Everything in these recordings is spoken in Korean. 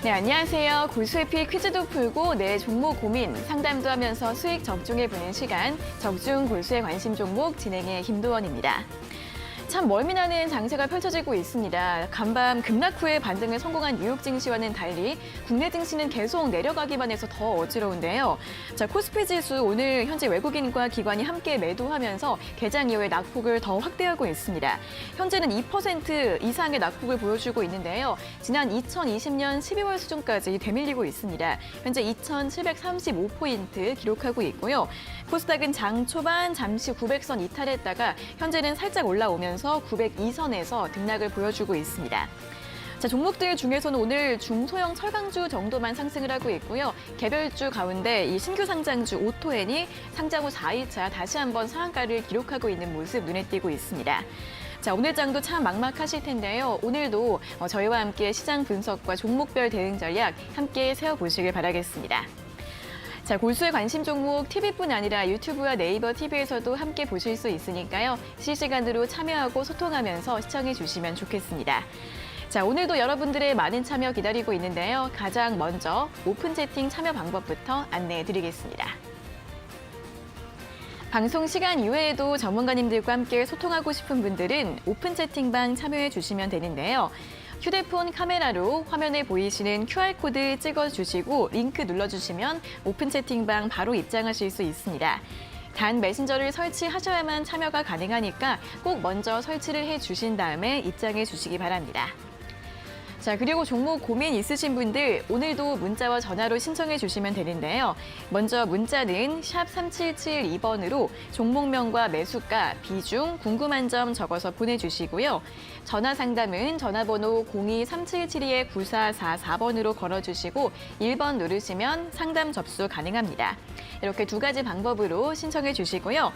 네, 안녕하세요. 고수의피 퀴즈도 풀고 내 종목 고민, 상담도 하면서 수익 적중해보는 시간, 적중 골수의 관심 종목 진행의 김도원입니다. 참 멀미나는 장세가 펼쳐지고 있습니다. 간밤 급락 후에 반등을 성공한 뉴욕 증시와는 달리 국내 증시는 계속 내려가기만 해서 더 어지러운데요. 자, 코스피 지수 오늘 현재 외국인과 기관이 함께 매도하면서 개장 이후에 낙폭을 더 확대하고 있습니다. 현재는 2% 이상의 낙폭을 보여주고 있는데요. 지난 2020년 12월 수준까지 되밀리고 있습니다. 현재 2,735포인트 기록하고 있고요. 코스닥은 장 초반 잠시 900선 이탈했다가 현재는 살짝 올라오면서 902선에서 등락을 보여주고 있습니다. 자, 종목들 중에서는 오늘 중소형 철강주 정도만 상승을 하고 있고요. 개별주 가운데 이 신규 상장주 오토엔이 상장 후 4일차 다시 한번 상한가를 기록하고 있는 모습 눈에 띄고 있습니다. 자, 오늘 장도 참 막막하실 텐데요. 오늘도 저희와 함께 시장 분석과 종목별 대응 전략 함께 세워보시길 바라겠습니다. 자, 골수의 관심 종목 TV뿐 아니라 유튜브와 네이버 TV에서도 함께 보실 수 있으니까요. 실시간으로 참여하고 소통하면서 시청해 주시면 좋겠습니다. 자, 오늘도 여러분들의 많은 참여 기다리고 있는데요. 가장 먼저 오픈 채팅 참여 방법부터 안내해 드리겠습니다. 방송 시간 이외에도 전문가님들과 함께 소통하고 싶은 분들은 오픈 채팅방 참여해 주시면 되는데요. 휴대폰 카메라로 화면에 보이시는 QR코드 찍어주시고 링크 눌러주시면 오픈 채팅방 바로 입장하실 수 있습니다. 단 메신저를 설치하셔야만 참여가 가능하니까 꼭 먼저 설치를 해주신 다음에 입장해 주시기 바랍니다. 자, 그리고 종목 고민 있으신 분들 오늘도 문자와 전화로 신청해 주시면 되는데요. 먼저 문자는 샵 3772번으로 종목명과 매수가, 비중, 궁금한 점 적어서 보내주시고요. 전화 상담은 전화번호 02-3772-9444번으로 걸어주시고 1번 누르시면 상담 접수 가능합니다. 이렇게 두 가지 방법으로 신청해 주시고요.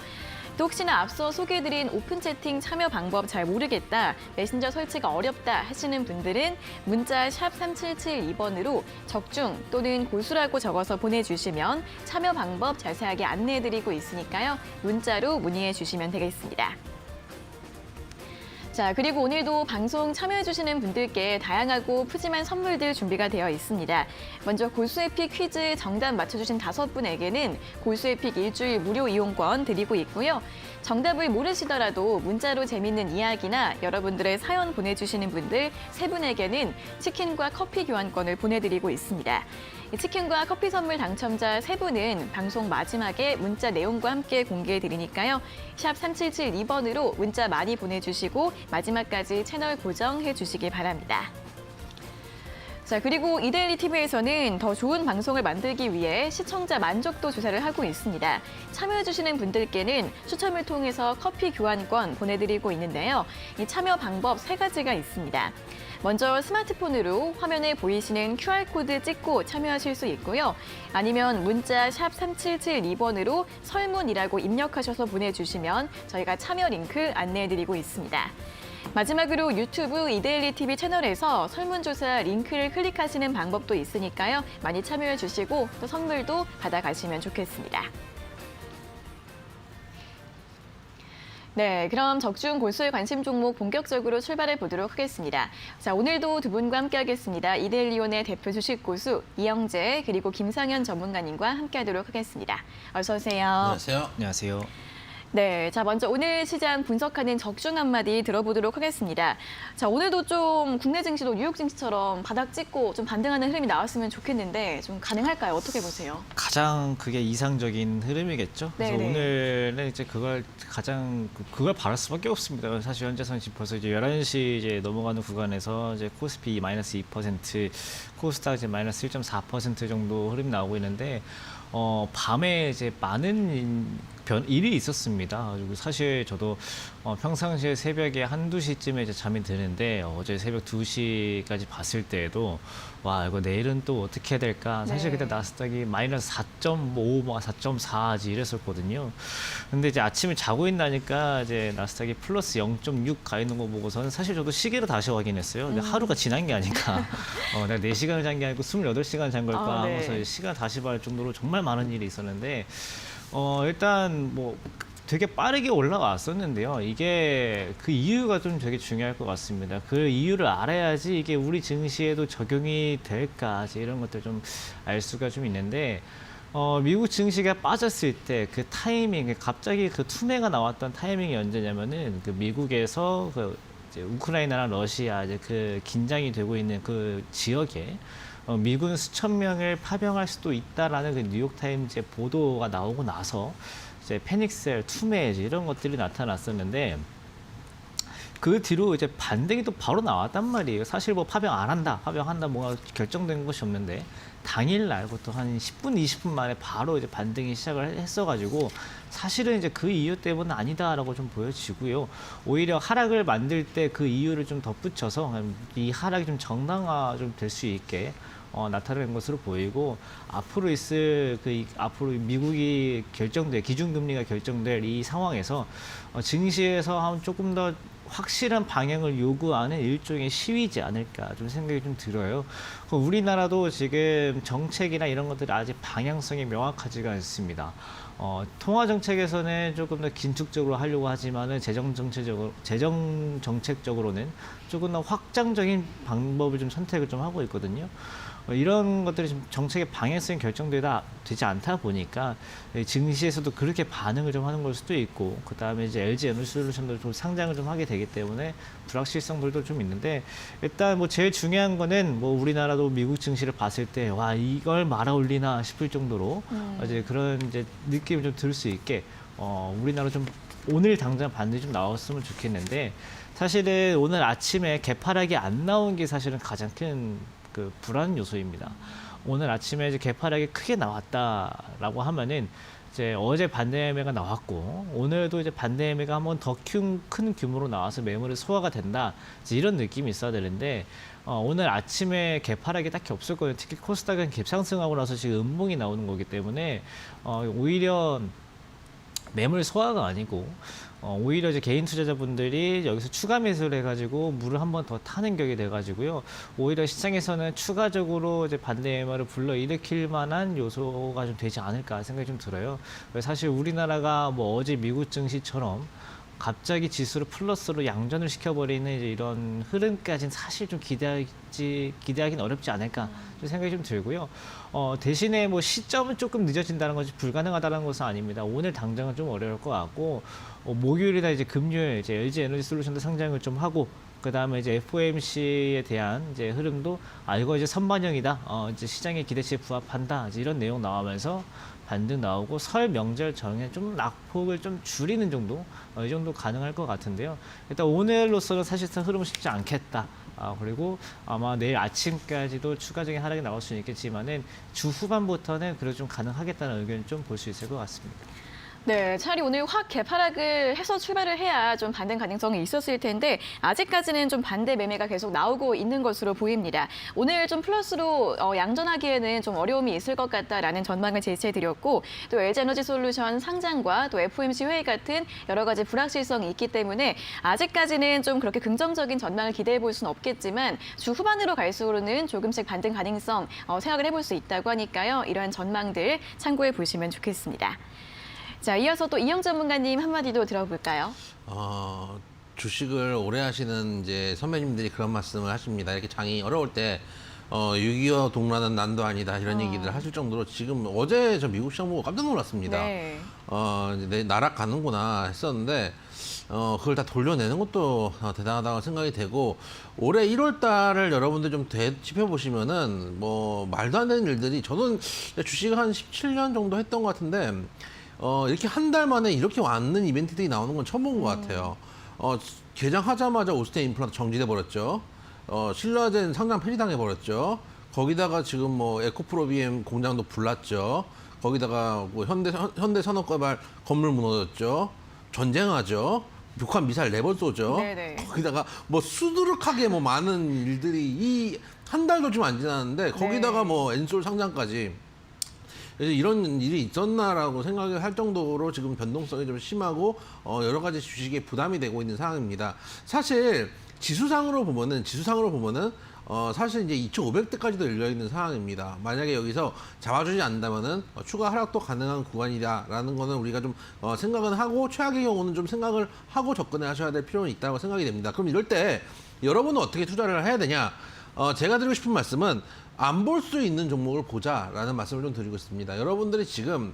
또 혹시나 앞서 소개해드린 오픈 채팅 참여 방법 잘 모르겠다, 메신저 설치가 어렵다 하시는 분들은 문자 샵 3772번으로 적중 또는 고수라고 적어서 보내주시면 참여 방법 자세하게 안내해드리고 있으니까요. 문자로 문의해 주시면 되겠습니다. 자, 그리고 오늘도 방송 참여해주시는 분들께 다양하고 푸짐한 선물들 준비가 되어 있습니다. 먼저 골수의픽 퀴즈 정답 맞춰주신 5분에게는 골수의픽 일주일 무료 이용권 드리고 있고요. 정답을 모르시더라도 문자로 재밌는 이야기나 여러분들의 사연 보내주시는 분들 3분에게는 치킨과 커피 교환권을 보내드리고 있습니다. 치킨과 커피 선물 당첨자 3분은 방송 마지막에 문자 내용과 함께 공개해드리니까요. 샵 3772번으로 문자 많이 보내주시고 마지막까지 채널 고정해 주시기 바랍니다. 자, 그리고 이데일리 TV에서는 더 좋은 방송을 만들기 위해 시청자 만족도 조사를 하고 있습니다. 참여해주시는 분들께는 추첨을 통해서 커피 교환권 보내드리고 있는데요. 이 참여 방법 3가지가 있습니다. 먼저 스마트폰으로 화면에 보이시는 QR코드 찍고 참여하실 수 있고요. 아니면 문자 샵 3772번으로 설문이라고 입력하셔서 보내주시면 저희가 참여 링크 안내해드리고 있습니다. 마지막으로 유튜브 이데일리 TV 채널에서 설문조사 링크를 클릭하시는 방법도 있으니까요. 많이 참여해 주시고 또 선물도 받아가시면 좋겠습니다. 네, 그럼 적중 골수의 관심 종목 본격적으로 출발해 보도록 하겠습니다. 자, 오늘도 두 분과 함께하겠습니다. 이데일리온의 대표 주식 고수 이영재 그리고 김상현 전문가님과 함께하도록 하겠습니다. 어서 오세요. 안녕하세요. 안녕하세요. 네, 자 먼저 오늘 시장 분석하는 적중 한마디 들어보도록 하겠습니다. 자, 오늘도 좀 국내 증시도 뉴욕 증시처럼 바닥 찍고 좀 반등하는 흐름이 나왔으면 좋겠는데 좀 가능할까요? 어떻게 보세요? 가장 그게 이상적인 흐름이겠죠. 그래서 네네. 오늘은 이제 그걸 바랄 수밖에 없습니다. 사실 현재선 벌써 이제 11시 이제 넘어가는 구간에서 이제 코스피 마이너스 2%, 코스닥 이제 마이너스 1.4% 정도 흐름이 나오고 있는데 밤에 이제 많은 일이 있었습니다. 그리고 사실 저도 평상시에 새벽에 1-2시쯤에 이제 잠이 드는데 어제 새벽 2시까지 봤을 때에도 와, 이거 내일은 또 어떻게 해야 될까? 사실 네. 그때 나스닥이 마이너스 4.5, 4.4지 이랬었거든요. 근데 이제 아침에 자고 있나니까 이제 나스닥이 플러스 0.6 가 있는 거 보고서는 사실 저도 시계로 다시 확인했어요. 근데 하루가 지난 게 아닌가. 내가 4시간을 잔 게 아니고 28시간 잔 걸까 네. 하면서 시간 다시 볼 정도로 정말 많은 일이 있었는데 일단 뭐 되게 빠르게 올라왔었는데요. 이게 그 이유가 좀 되게 중요할 것 같습니다. 그 이유를 알아야지 이게 우리 증시에도 적용이 될까 이런 것들 좀 알 수가 좀 있는데 미국 증시가 빠졌을 때 그 타이밍, 갑자기 그 투매가 나왔던 타이밍이 언제냐면은 그 미국에서 그 이제 우크라이나랑 러시아 이제 그 긴장이 되고 있는 그 지역에 미군 수천 명을 파병할 수도 있다라는 그 뉴욕타임즈의 보도가 나오고 나서 이제 패닉셀, 투매 이런 것들이 나타났었는데 그 뒤로 이제 반등이 또 바로 나왔단 말이에요. 사실 뭐 파병 안 한다, 파병한다, 뭐가 결정된 것이 없는데 당일날부터 한 10분, 20분 만에 바로 이제 반등이 시작을 했어가지고 사실은 이제 그 이유 때문은 아니다라고 좀 보여지고요. 오히려 하락을 만들 때 그 이유를 좀 덧붙여서 이 하락이 좀 정당화 좀 될 수 있게 나타나는 것으로 보이고 앞으로 있을 앞으로 미국이 결정될 기준금리가 결정될 이 상황에서 증시에서 한 조금 더 확실한 방향을 요구하는 일종의 시위지 않을까 좀 생각이 좀 들어요. 우리나라도 지금 정책이나 이런 것들이 아직 방향성이 명확하지가 않습니다. 통화 정책에서는 조금 더 긴축적으로 하려고 하지만은 재정 정책적으로는 조금 더 확장적인 방법을 좀 선택을 좀 하고 있거든요. 이런 것들이 좀 정책의 방향성이 되지 않다 보니까 증시에서도 그렇게 반응을 좀 하는 걸 수도 있고 그다음에 이제 LG 에너지솔루션도 좀 상장을 좀 하게 되기 때문에 불확실성들도 좀 있는데 일단 뭐 제일 중요한 거는 뭐 우리나라도 미국 증시를 봤을 때 와 이걸 말아 올리나 싶을 정도로 이제 그런 이제 느낌을 좀 들 수 있게 우리나라 좀 오늘 당장 반등이 좀 나왔으면 좋겠는데 사실은 오늘 아침에 개파락이 안 나온 게 사실은 가장 큰 그 불안 요소입니다. 오늘 아침에 이제 개파락이 크게 나왔다라고 하면은 이제 어제 반대 매매가 나왔고 오늘도 이제 반대 매매가 한번 더 큰 규모로 나와서 매물이 소화가 된다 이런 느낌이 있어야 되는데 오늘 아침에 개파락이 딱히 없었거든요. 특히 코스닥은 갭상승하고 나서 지금 음봉이 나오는 거기 때문에 오히려 매물 소화가 아니고 오히려 이제 개인 투자자분들이 여기서 추가 매수를 해가지고 물을 한 번 더 타는 격이 돼가지고요. 오히려 시장에서는 추가적으로 이제 반대 매물을 불러일으킬 만한 요소가 좀 되지 않을까 생각이 좀 들어요. 사실 우리나라가 뭐 어제 미국 증시처럼 갑자기 지수를 플러스로 양전을 시켜버리는 이제 이런 흐름까지는 사실 좀 기대하기는 어렵지 않을까 좀 생각이 좀 들고요. 대신에 뭐 시점은 조금 늦어진다는 것이 불가능하다는 것은 아닙니다. 오늘 당장은 좀 어려울 것 같고 목요일이나 이제 금요일 이제 LG 에너지 솔루션도 상장을 좀 하고 그 다음에 이제 FOMC에 대한 이제 흐름도 이거 이제 선반영이다. 이제 시장의 기대치에 부합한다. 이제 이런 내용 나오면서 반등 나오고 설 명절 전에 좀 낙폭을 좀 줄이는 정도 이 정도 가능할 것 같은데요. 일단 오늘로서는 사실상 흐름은 쉽지 않겠다. 그리고 아마 내일 아침까지도 추가적인 하락이 나올 수는 있겠지만은 주 후반부터는 그래도 좀 가능하겠다는 의견을 좀 볼 수 있을 것 같습니다. 네, 차라리 오늘 확 개파락을 해서 출발을 해야 좀 반등 가능성이 있었을 텐데 아직까지는 좀 반대 매매가 계속 나오고 있는 것으로 보입니다. 오늘 좀 플러스로 양전하기에는 좀 어려움이 있을 것 같다라는 전망을 제시해드렸고 또 LG에너지솔루션 상장과 또 FOMC 회의 같은 여러 가지 불확실성이 있기 때문에 아직까지는 좀 그렇게 긍정적인 전망을 기대해 볼 수는 없겠지만 주 후반으로 갈수록은 조금씩 반등 가능성 생각을 해볼 수 있다고 하니까요. 이러한 전망들 참고해 보시면 좋겠습니다. 자, 이어서 또 이영 전문가님 한마디도 들어볼까요? 주식을 오래 하시는 이제 선배님들이 그런 말씀을 하십니다. 이렇게 장이 어려울 때 6.25 동란은 난도 아니다 이런 얘기들 하실 정도로 지금 어제 저 미국 시장 보고 깜짝 놀랐습니다. 네. 이제 나락 가는구나 했었는데 그걸 다 돌려내는 것도 대단하다고 생각이 되고 올해 1월 달을 여러분들 좀 되짚어 보시면은 뭐 말도 안 되는 일들이 저는 주식을 한 17년 정도 했던 것 같은데 이렇게 한 달 만에 이렇게 왔는 이벤트들이 나오는 건 처음 본 것 같아요. 개장하자마자 오스틴 인플란트 정지돼 버렸죠. 신라젠 상장 폐지당해 버렸죠. 거기다가 지금 뭐 에코프로비엠 공장도 불났죠. 거기다가 뭐 현대산업개발 건물 무너졌죠. 전쟁하죠. 북한 미사일 네번 쏘죠. 네네. 거기다가 뭐 수두룩하게 뭐 많은 일들이 이 한 달도 좀 안 지났는데 거기다가 뭐 엔솔 상장까지 이런 일이 있었나라고 생각을 할 정도로 지금 변동성이 좀 심하고 여러 가지 주식에 부담이 되고 있는 상황입니다. 사실 지수상으로 보면은 사실 이제 2,500대까지도 열려 있는 상황입니다. 만약에 여기서 잡아주지 않는다면은 추가 하락도 가능한 구간이다라는 거는 우리가 좀 생각은 하고, 최악의 경우는 좀 생각을 하고 접근을 하셔야 될 필요는 있다고 생각이 됩니다. 그럼 이럴 때 여러분은 어떻게 투자를 해야 되냐? 제가 드리고 싶은 말씀은 안 볼 수 있는 종목을 보자라는 말씀을 좀 드리고 있습니다. 여러분들이 지금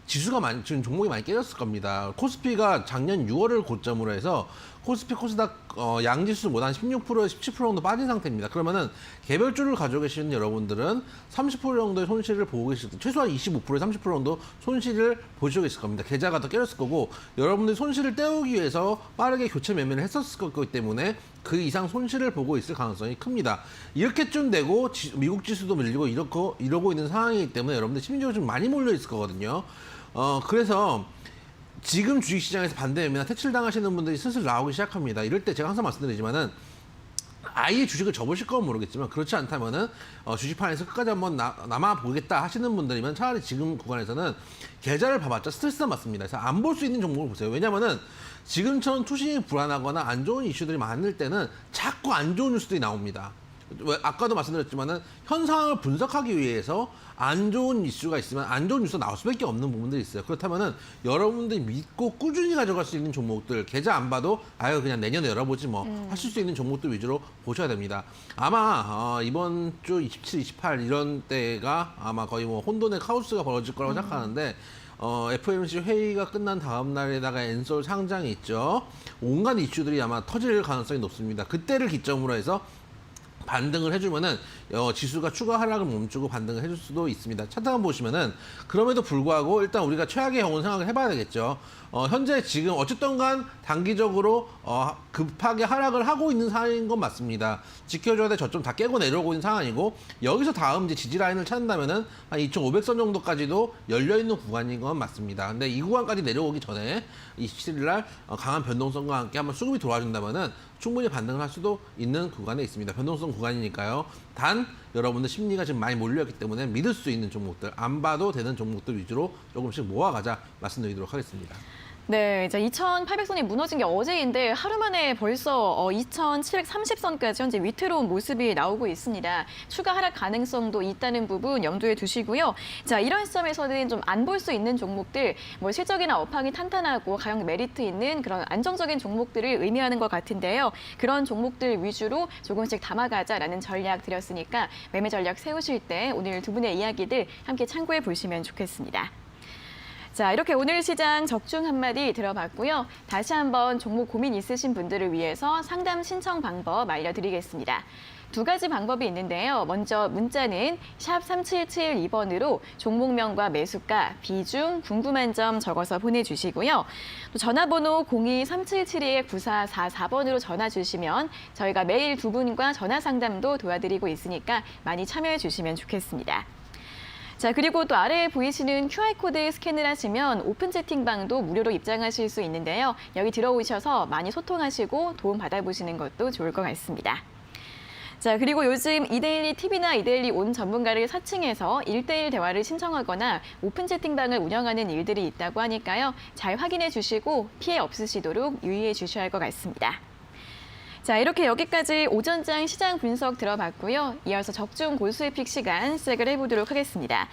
지금 종목이 많이 깨졌을 겁니다. 코스피가 작년 6월을 고점으로 해서 코스피, 코스닥 양지수 뭐 한 16%, 17% 정도 빠진 상태입니다. 그러면은 개별주를 가지고 계시는 여러분들은 30% 정도의 손실을 보고 계실 때, 최소한 25%, 30% 정도 손실을 보시고 계실 겁니다. 계좌가 더 깨졌을 거고, 여러분들이 손실을 떼우기 위해서 빠르게 교체 매매를 했었을 거기 때문에 그 이상 손실을 보고 있을 가능성이 큽니다. 이렇게쯤 되고 미국 지수도 밀리고 이러고 있는 상황이기 때문에 여러분들 심리적으로 좀 많이 몰려 있을 거거든요. 그래서 지금 주식시장에서 반대 매매나 퇴출당하시는 분들이 슬슬 나오기 시작합니다. 이럴 때 제가 항상 말씀드리지만은 아예 주식을 접으실 건 모르겠지만, 그렇지 않다면은 주식판에서 끝까지 한번 남아 보겠다 하시는 분들이면 차라리 지금 구간에서는 계좌를 봐봤자 스트레스가 맞습니다. 그래서 안 볼 수 있는 종목을 보세요. 왜냐면은 지금처럼 투신이 불안하거나 안 좋은 이슈들이 많을 때는 자꾸 안 좋은 뉴스들이 나옵니다. 아까도 말씀드렸지만은 현 상황을 분석하기 위해서 안 좋은 이슈가 있으면 안 좋은 뉴스가 나올 수밖에 없는 부분들이 있어요. 그렇다면은 여러분들이 믿고 꾸준히 가져갈 수 있는 종목들, 계좌 안 봐도 그냥 내년에 열어보지 뭐 하실 수 있는 종목들 위주로 보셔야 됩니다. 아마 이번 주 27, 28 이런 때가 아마 거의 뭐 혼돈의 카오스가 벌어질 거라고 생각하는데, FOMC 회의가 끝난 다음 날에다가 엔솔 상장이 있죠. 온갖 이슈들이 아마 터질 가능성이 높습니다. 그때를 기점으로 해서 반등을 해주면은 지수가 추가 하락을 멈추고 반등을 해줄 수도 있습니다. 차트만 보시면은 그럼에도 불구하고 일단 우리가 최악의 경우는 생각을 해봐야 되겠죠. 현재 지금 어쨌든 간 단기적으로 급하게 하락을 하고 있는 상황인 건 맞습니다. 지켜줘야 돼 저점 다 깨고 내려오고 있는 상황이고, 여기서 다음 이제 지지 라인을 찾는다면은 한 2,500선 정도까지도 열려 있는 구간인 건 맞습니다. 근데 이 구간까지 내려오기 전에 27일 날 강한 변동성과 함께 한번 수급이 들어와준다면은 충분히 반등을 할 수도 있는 구간에 있습니다. 변동성 구간이니까요. 단 여러분들 심리가 지금 많이 몰려있기 때문에 믿을 수 있는 종목들, 안 봐도 되는 종목들 위주로 조금씩 모아가자 말씀드리도록 하겠습니다. 네, 이제 2,800선이 무너진 게 어제인데 하루 만에 벌써 2,730선까지 현재 위태로운 모습이 나오고 있습니다. 추가 하락 가능성도 있다는 부분 염두에 두시고요. 자, 이런 시점에서는 좀 안 볼 수 있는 종목들, 뭐 실적이나 업황이 탄탄하고 가격 메리트 있는 그런 안정적인 종목들을 의미하는 것 같은데요. 그런 종목들 위주로 조금씩 담아가자라는 전략 드렸으니까 매매 전략 세우실 때 오늘 두 분의 이야기들 함께 참고해 보시면 좋겠습니다. 자, 이렇게 오늘 시장 적중 한마디 들어봤고요. 다시 한번 종목 고민 있으신 분들을 위해서 상담 신청 방법 알려드리겠습니다. 두 가지 방법이 있는데요. 먼저 문자는 샵 3772번으로 종목명과 매수가, 비중, 궁금한 점 적어서 보내주시고요. 또 전화번호 02-3772-9444번으로 전화 주시면 저희가 매일 두 분과 전화 상담도 도와드리고 있으니까 많이 참여해 주시면 좋겠습니다. 자, 그리고 또 아래에 보이시는 QR코드 스캔을 하시면 오픈 채팅방도 무료로 입장하실 수 있는데요. 여기 들어오셔서 많이 소통하시고 도움 받아보시는 것도 좋을 것 같습니다. 자, 그리고 요즘 이데일리 TV나 이데일리 온 전문가를 사칭해서 1대1 대화를 신청하거나 오픈 채팅방을 운영하는 일들이 있다고 하니까요. 잘 확인해 주시고 피해 없으시도록 유의해 주셔야 할 것 같습니다. 자, 이렇게 여기까지 오전장 시장 분석 들어봤고요. 이어서 적중 골수의 픽 시간 시작을 해보도록 하겠습니다.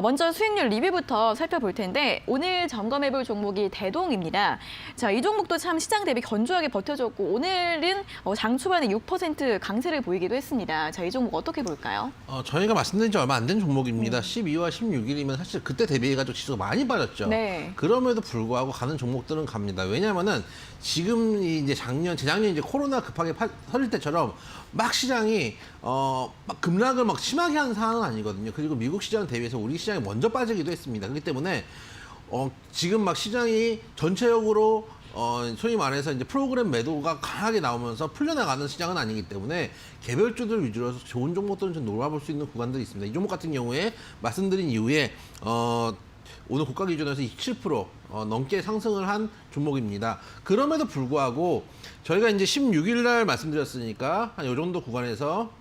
먼저 수익률 리뷰부터 살펴볼 텐데 오늘 점검해볼 종목이 대동입니다. 자, 이 종목도 참 시장 대비 건조하게 버텨줬고 오늘은 장 초반에 6% 강세를 보이기도 했습니다. 자, 이 종목 어떻게 볼까요? 저희가 말씀드린 지 얼마 안 된 종목입니다. 12와 16일이면 사실 그때 대비해가지고 지수가 많이 빠졌죠. 네. 그럼에도 불구하고 가는 종목들은 갑니다. 왜냐하면은 지금 이제 재작년 이제 코로나 급하게 터질 때처럼 막 시장이 막 급락을 막 심하게 하는 상황은 아니거든요. 그리고 미국 시장 대비해서 우리 시장이 먼저 빠지기도 했습니다. 그렇기 때문에 지금 막 시장이 전체적으로 소위 말해서 이제 프로그램 매도가 강하게 나오면서 풀려나가는 시장은 아니기 때문에 개별주들 위주로 해서 좋은 종목들은 좀 놀아볼 수 있는 구간들이 있습니다. 이 종목 같은 경우에 말씀드린 이후에 오늘 고가 기준에서 27% 넘게 상승을 한 종목입니다. 그럼에도 불구하고 저희가 이제 16일 날 말씀드렸으니까 한 이 정도 구간에서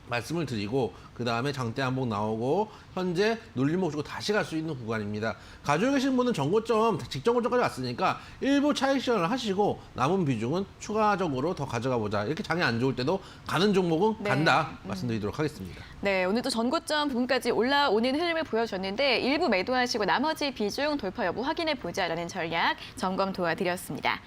말씀을 드리고 그 다음에 장대 한복 나오고 현재 눌림목 주고 다시 갈 수 있는 구간입니다. 가지고 계신 분은 전고점 직전 고점까지 왔으니까 일부 차익 실현을 하시고 남은 비중은 추가적으로 더 가져가 보자. 이렇게 장이 안 좋을 때도 가는 종목은 네. 간다 말씀드리도록 하겠습니다. 네, 오늘도 전고점 부분까지 올라오는 흐름을 보여줬는데 일부 매도하시고 나머지 비중 돌파 여부 확인해 보자라는 전략 점검 도와드렸습니다.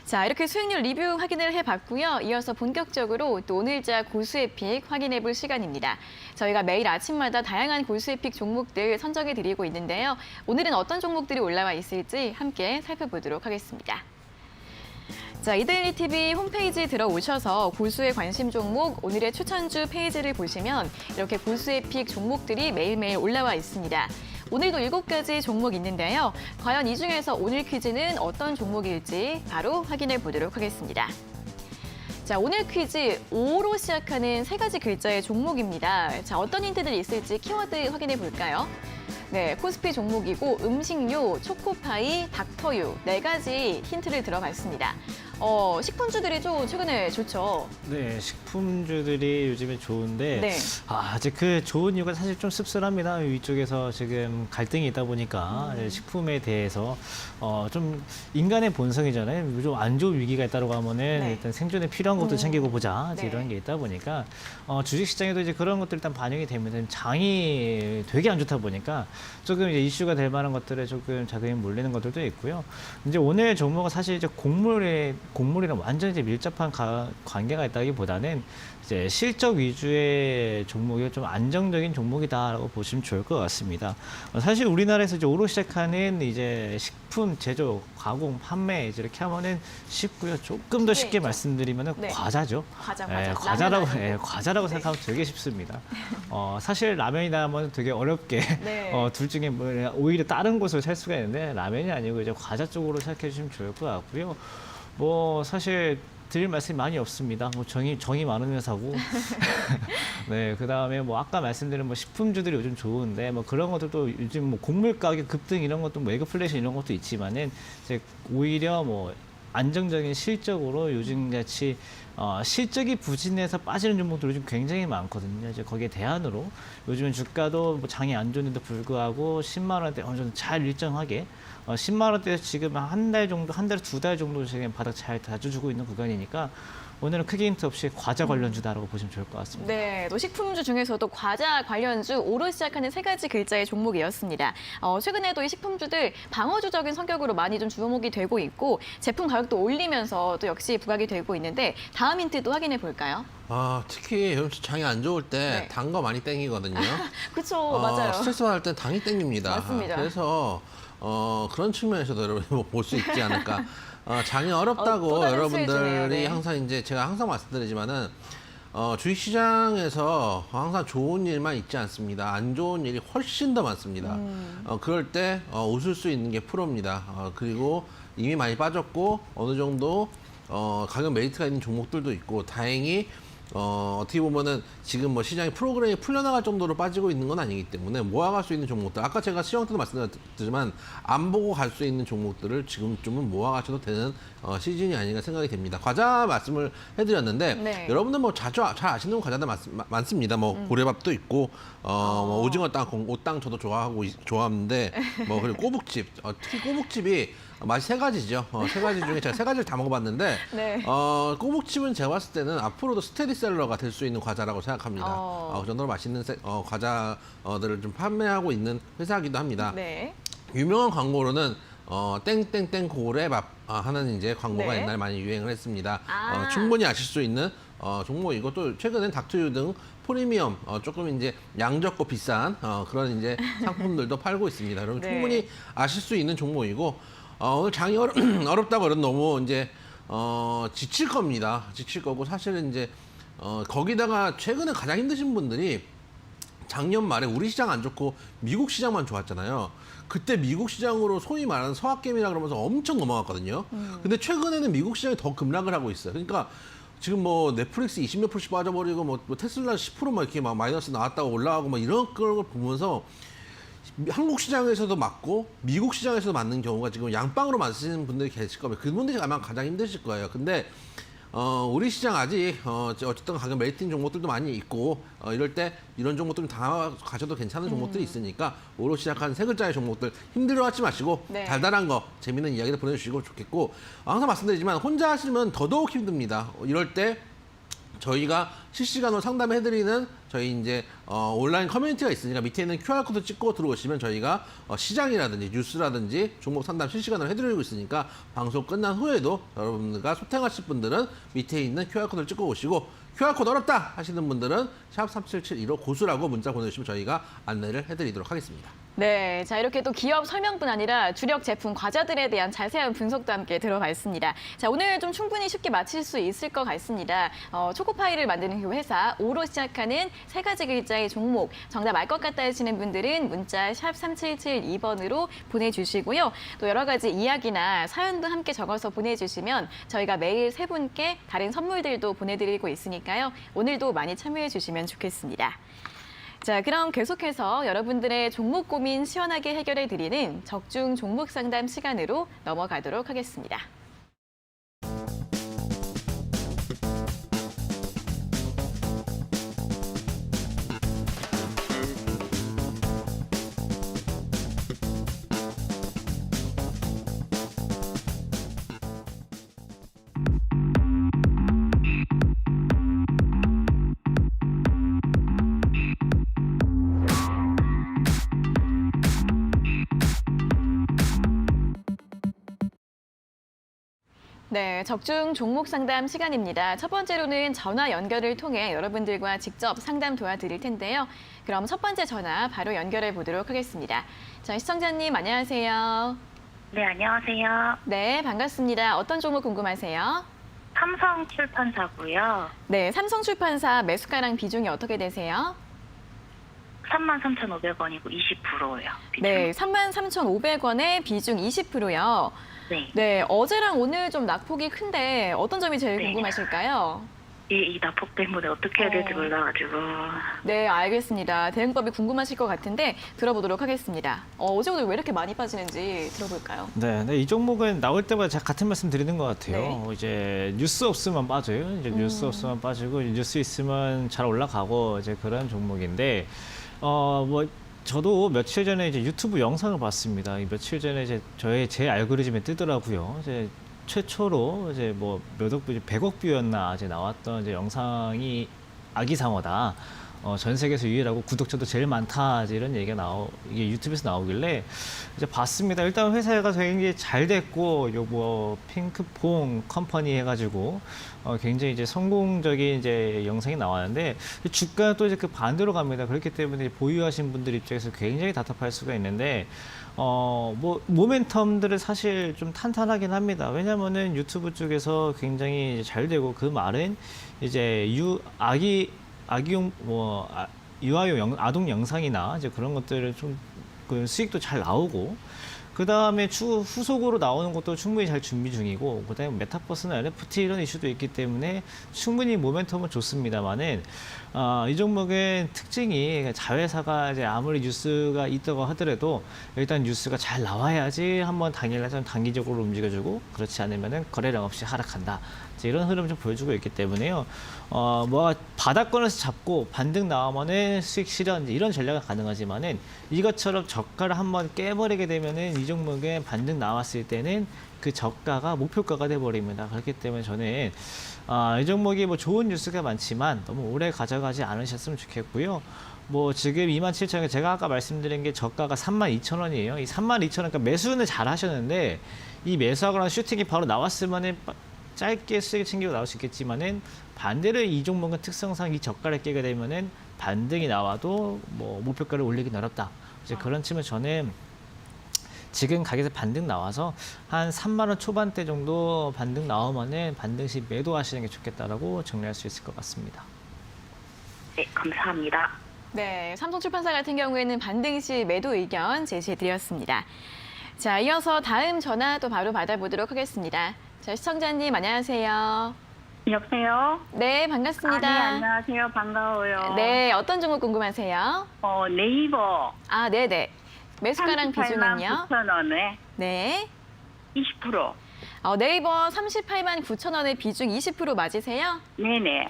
자, 이렇게 수익률 리뷰 확인을 해봤고요. 이어서 본격적으로 또 오늘자 고수의 픽 확인해볼 시간입니다. 저희가 매일 아침마다 다양한 고수의 픽 종목들 선정해드리고 있는데요. 오늘은 어떤 종목들이 올라와 있을지 함께 살펴보도록 하겠습니다. 자, 이데일리 TV 홈페이지 들어오셔서 고수의 관심 종목 오늘의 추천주 페이지를 보시면 이렇게 고수의 픽 종목들이 매일매일 올라와 있습니다. 오늘도 7가지 종목 있는데요. 과연 이 중에서 오늘 퀴즈는 어떤 종목일지 바로 확인해 보도록 하겠습니다. 자, 오늘 퀴즈 5로 시작하는 3가지 글자의 종목입니다. 자, 어떤 힌트들이 있을지 키워드 확인해 볼까요? 네, 코스피 종목이고 음식료, 초코파이, 닥터유 4가지 힌트를 들어봤습니다. 식품주들이 좀 최근에 좋죠. 네, 식품주들이 요즘에 좋은데 네. 아직 그 좋은 이유가 사실 좀 씁쓸합니다. 위쪽에서 지금 갈등이 있다 보니까 식품에 대해서 좀 인간의 본성이잖아요. 좀 안 좋은 위기가 있다고 하면은 네. 일단 생존에 필요한 것도 챙기고 보자 이제 네. 이런 게 있다 보니까 주식시장에도 이제 그런 것들 일단 반영이 되면 장이 되게 안 좋다 보니까 조금 이제 이슈가 될 만한 것들에 조금 자금이 몰리는 것들도 있고요. 이제 오늘 종목은 사실 이제 곡물이랑 완전 이제 밀접한 관계가 있다기보다는 이제 실적 위주의 종목이 좀 안정적인 종목이다라고 보시면 좋을 것 같습니다. 사실 우리나라에서 이제 오로 시작하는 이제 식품 제조, 가공, 판매 이제 이렇게 하면은 쉽고요. 조금 더 쉽게 있죠. 말씀드리면은 네. 과자죠. 과자. 과자라고 라면 아니고. 과자라고 네. 생각하면 되게 쉽습니다. 사실 라면이다 하면 되게 어렵게 네. 둘 중에 뭐 오히려 다른 곳을 살 수가 있는데 라면이 아니고 이제 과자 쪽으로 생각해 주시면 좋을 것 같고요. 뭐 사실 드릴 말씀이 많이 없습니다. 뭐 정이 많은 회사고. 네, 그다음에 뭐 아까 말씀드린 뭐 식품주들이 요즘 좋은데 뭐 그런 것들도 요즘 뭐 곡물 가격 급등 이런 것도 뭐 에그플레이션 이런 것도 있지만은 이제 오히려 뭐 안정적인 실적으로 요즘같이 실적이 부진해서 빠지는 종목들이 요즘 굉장히 많거든요. 이제 거기에 대안으로 요즘은 주가도 뭐 장이 안 좋은데도 불구하고 10만 원대 어느 정도 잘 일정하게 10만 원대에서 지금 한 달 정도, 한 달, 2달 정도 지금 바닥 잘 다져주고 있는 구간이니까 오늘은 크게 힌트 없이 과자 관련주다라고 보시면 좋을 것 같습니다. 네, 또 식품주 중에서도 과자 관련주 5로 시작하는 3가지 글자의 종목이었습니다. 최근에도 이 식품주들 방어주적인 성격으로 많이 좀 주목이 되고 있고 제품 가격도 올리면서 또 역시 부각이 되고 있는데 다음 힌트도 확인해 볼까요? 특히 장이 안 좋을 때 네. 단 거 많이 땡기거든요. 그렇죠, 맞아요. 스트레스 받을 땐 당이 땡깁니다. 맞습니다. 그래서 그런 측면에서도 여러분이 볼 수 있지 않을까. 장이 어렵다고 또 다른 여러분들이 수혜주네요. 네. 항상 이제 제가 항상 말씀드리지만은 주식시장에서 항상 좋은 일만 있지 않습니다. 안 좋은 일이 훨씬 더 많습니다. 그럴 때 웃을 수 있는 게 프로입니다. 그리고 이미 많이 빠졌고 어느 정도 가격 메리트가 있는 종목들도 있고 다행히 어떻게 보면은 지금 뭐 시장의 프로그램이 풀려나갈 정도로 빠지고 있는 건 아니기 때문에 모아갈 수 있는 종목들 아까 제가 시황 때도 말씀드렸지만 안 보고 갈 수 있는 종목들을 지금쯤은 모아가셔도 되는 시즌이 아닌가 생각이 됩니다. 과자 말씀을 해드렸는데 네. 여러분들 뭐 잘 아시는 과자들 많습니다. 뭐 고래밥도 있고 뭐 오징어 땅, 오땅 저도 좋아하는데 뭐 그리고 꼬북칩 특히 꼬북칩이 맛이 3가지죠. 3가지 중에 제가 3가지를 다 먹어봤는데 네. 꼬북칩은 제가 봤을 때는 앞으로도 스테디셀러가 될 수 있는 과자라고 생각합니다. 그 정도로 맛있는 과자들을 좀 판매하고 있는 회사이기도 합니다. 네. 유명한 광고로는 땡땡땡 고래밥 하는 이제 광고가 네. 옛날에 많이 유행을 했습니다. 아. 충분히 아실 수 있는 종목이고 또 최근엔 닥터유 등 프리미엄 조금 이제 양 적고 비싼 그런 이제 상품들도 팔고 있습니다. 여러분 네. 충분히 아실 수 있는 종목이고 오늘 장이 어렵다고 그러면 너무 이제 지칠 겁니다. 지칠 거고 사실은 이제 거기다가 최근에 가장 힘드신 분들이 작년 말에 우리 시장 안 좋고 미국 시장만 좋았잖아요. 그때 미국 시장으로 소위 말하는 서학개미라 그러면서 엄청 넘어갔거든요. 근데 최근에는 미국 시장이 더 급락을 하고 있어요. 그러니까 지금 뭐 넷플릭스 20몇 %씩 빠져버리고 뭐 테슬라 10% 막 이렇게 막 마이너스 나왔다고 올라가고 막 이런 걸 보면서 한국 시장에서도 맞고 미국 시장에서도 맞는 경우가 지금 양방으로 맞으시는 분들이 계실 겁니다. 그분들이 아마 가장 힘드실 거예요. 근데 우리 시장 아직 어쨌든 가격 메리트인 종목들도 많이 있고 이럴 때 이런 종목들 다 가셔도 괜찮은 종목들이 있으니까 오로 시작한 세 글자의 종목들 힘들어하지 마시고 네. 달달한 거 재밌는 이야기들 보내주시고 좋겠고 항상 말씀드리지만 혼자 하시면 더더욱 힘듭니다. 이럴 때 저희가 실시간으로 상담해드리는 저희 이제 온라인 커뮤니티가 있으니까 밑에 있는 QR코드 찍고 들어오시면 저희가 시장이라든지 뉴스라든지 종목 상담 실시간으로 해드리고 있으니까 방송 끝난 후에도 여러분들과 소통하실 분들은 밑에 있는 QR코드를 찍고 오시고 QR코드 어렵다 하시는 분들은 샵 3772로 고수라고 문자 보내주시면 저희가 안내를 해드리도록 하겠습니다. 네, 자 이렇게 또 기업 설명뿐 아니라 주력 제품 과자들에 대한 자세한 분석도 함께 들어봤습니다. 자 오늘 좀 충분히 쉽게 맞힐 수 있을 것 같습니다. 초코파이를 만드는 그 회사 오로 시작하는 세 가지 글자의 종목 정답 알 것 같다 하시는 분들은 문자 샵 3772번으로 보내주시고요. 또 여러 가지 이야기나 사연도 함께 적어서 보내주시면 저희가 매일 세 분께 다른 선물들도 보내드리고 있으니까요. 오늘도 많이 참여해 주시면 좋겠습니다. 자, 그럼 계속해서 여러분들의 종목 고민 시원하게 해결해 드리는 적중 종목 상담 시간으로 넘어가도록 하겠습니다. 네, 적중 종목 상담 시간입니다. 첫 번째로는 전화 연결을 통해 여러분들과 직접 상담 도와드릴 텐데요. 그럼 첫 번째 전화 바로 연결해 보도록 하겠습니다. 자, 시청자님 안녕하세요. 네, 안녕하세요. 네, 반갑습니다. 어떤 종목 궁금하세요? 삼성 출판사고요. 네, 삼성출판사 매수가랑 비중이 어떻게 되세요? 33,500원이고 20%예요. 네, 33,500원에 비중 20%요. 네. 네, 어제랑 오늘 좀 낙폭이 큰데 어떤 점이 제일 네. 궁금하실까요? 이 낙폭 때문에 어떻게 해야 될지 몰라가지고. 네, 알겠습니다. 대응법이 궁금하실 것 같은데 들어보도록 하겠습니다. 어제 오늘 왜 이렇게 많이 빠지는지 들어볼까요? 네, 이 종목은 나올 때마다 제가 같은 말씀 드리는 것 같아요. 네. 이제 뉴스 없으면 빠져요. 이제 뉴스 없으면 빠지고 뉴스 있으면 잘 올라가고 이제 그런 종목인데 뭐 저도 며칠 전에 이제 유튜브 영상을 봤습니다. 이 며칠 전에 이제 제 알고리즘에 뜨더라고요. 이제 최초로 이제 뭐 몇 억 뷰, 100억 뷰였나 이제 나왔던 이제 영상이 아기상어다. 전 세계에서 유일하고 구독자도 제일 많다. 이제 이런 얘기가 이게 유튜브에서 나오길래 이제 봤습니다. 일단 회사가 굉장히 잘 됐고, 요 뭐 핑크퐁 컴퍼니 해가지고 굉장히 이제 성공적인 이제 영상이 나왔는데 주가는 또 이제 그 반대로 갑니다. 그렇기 때문에 보유하신 분들 입장에서 굉장히 답답할 수가 있는데. 뭐 모멘텀들을 사실 좀 탄탄하긴 합니다. 왜냐면은 유튜브 쪽에서 굉장히 이제 잘 되고 그 말은 이제 유아용 아동 영상이나 이제 그런 것들을 좀 그 수익도 잘 나오고 그 다음에 후속으로 나오는 것도 충분히 잘 준비 중이고 그다음에 메타버스나 NFT 이런 이슈도 있기 때문에 충분히 모멘텀은 좋습니다만은 이 종목은 특징이 자회사가 이제 아무리 뉴스가 있다고 하더라도 일단 뉴스가 잘 나와야지 한번 당일날 좀 단기적으로 움직여주고 그렇지 않으면은 거래량 없이 하락한다. 이런 흐름 좀 보여주고 있기 때문에요. 뭐 바닥권에서 잡고 반등 나오면은 수익 실현 이런 전략은 가능하지만은 이것처럼 저가를 한번 깨버리게 되면은 이 종목에 반등 나왔을 때는 그 저가가 목표가가 돼버립니다. 그렇기 때문에 저는 이 종목이 뭐 좋은 뉴스가 많지만 너무 오래 가져가지 않으셨으면 좋겠고요. 뭐 지금 27,000원 제가 아까 말씀드린 게 저가가 32,000원이에요. 이 32,000원 그러니까 매수는 잘 하셨는데 이 매수하거나 슈팅이 바로 나왔으면은 짧게 수익을 챙기고 나올 수 있겠지만은 반대로 이 종목은 특성상 이 저가를 깨게 되면은 반등이 나와도 뭐 목표가를 올리긴 어렵다. 이제 그런 측면 저는 지금 가격에서 반등 나와서 한 3만 원 초반대 정도 반등 나오면은 반등 시 매도하시는 게 좋겠다라고 정리할 수 있을 것 같습니다. 네, 감사합니다. 네, 삼성출판사 같은 경우에는 반등 시 매도 의견 제시해드렸습니다. 자, 이어서 다음 전화 또 바로 받아보도록 하겠습니다. 자, 시청자님 안녕하세요. 여보세요? 네, 반갑습니다. 네, 안녕하세요. 반가워요. 네, 어떤 종목 궁금하세요? 네이버. 아, 네네. 매수가랑 비중은요? 9,000원에 네. 20%. 네이버 38만 9천 원의 비중 20% 맞으세요? 네네.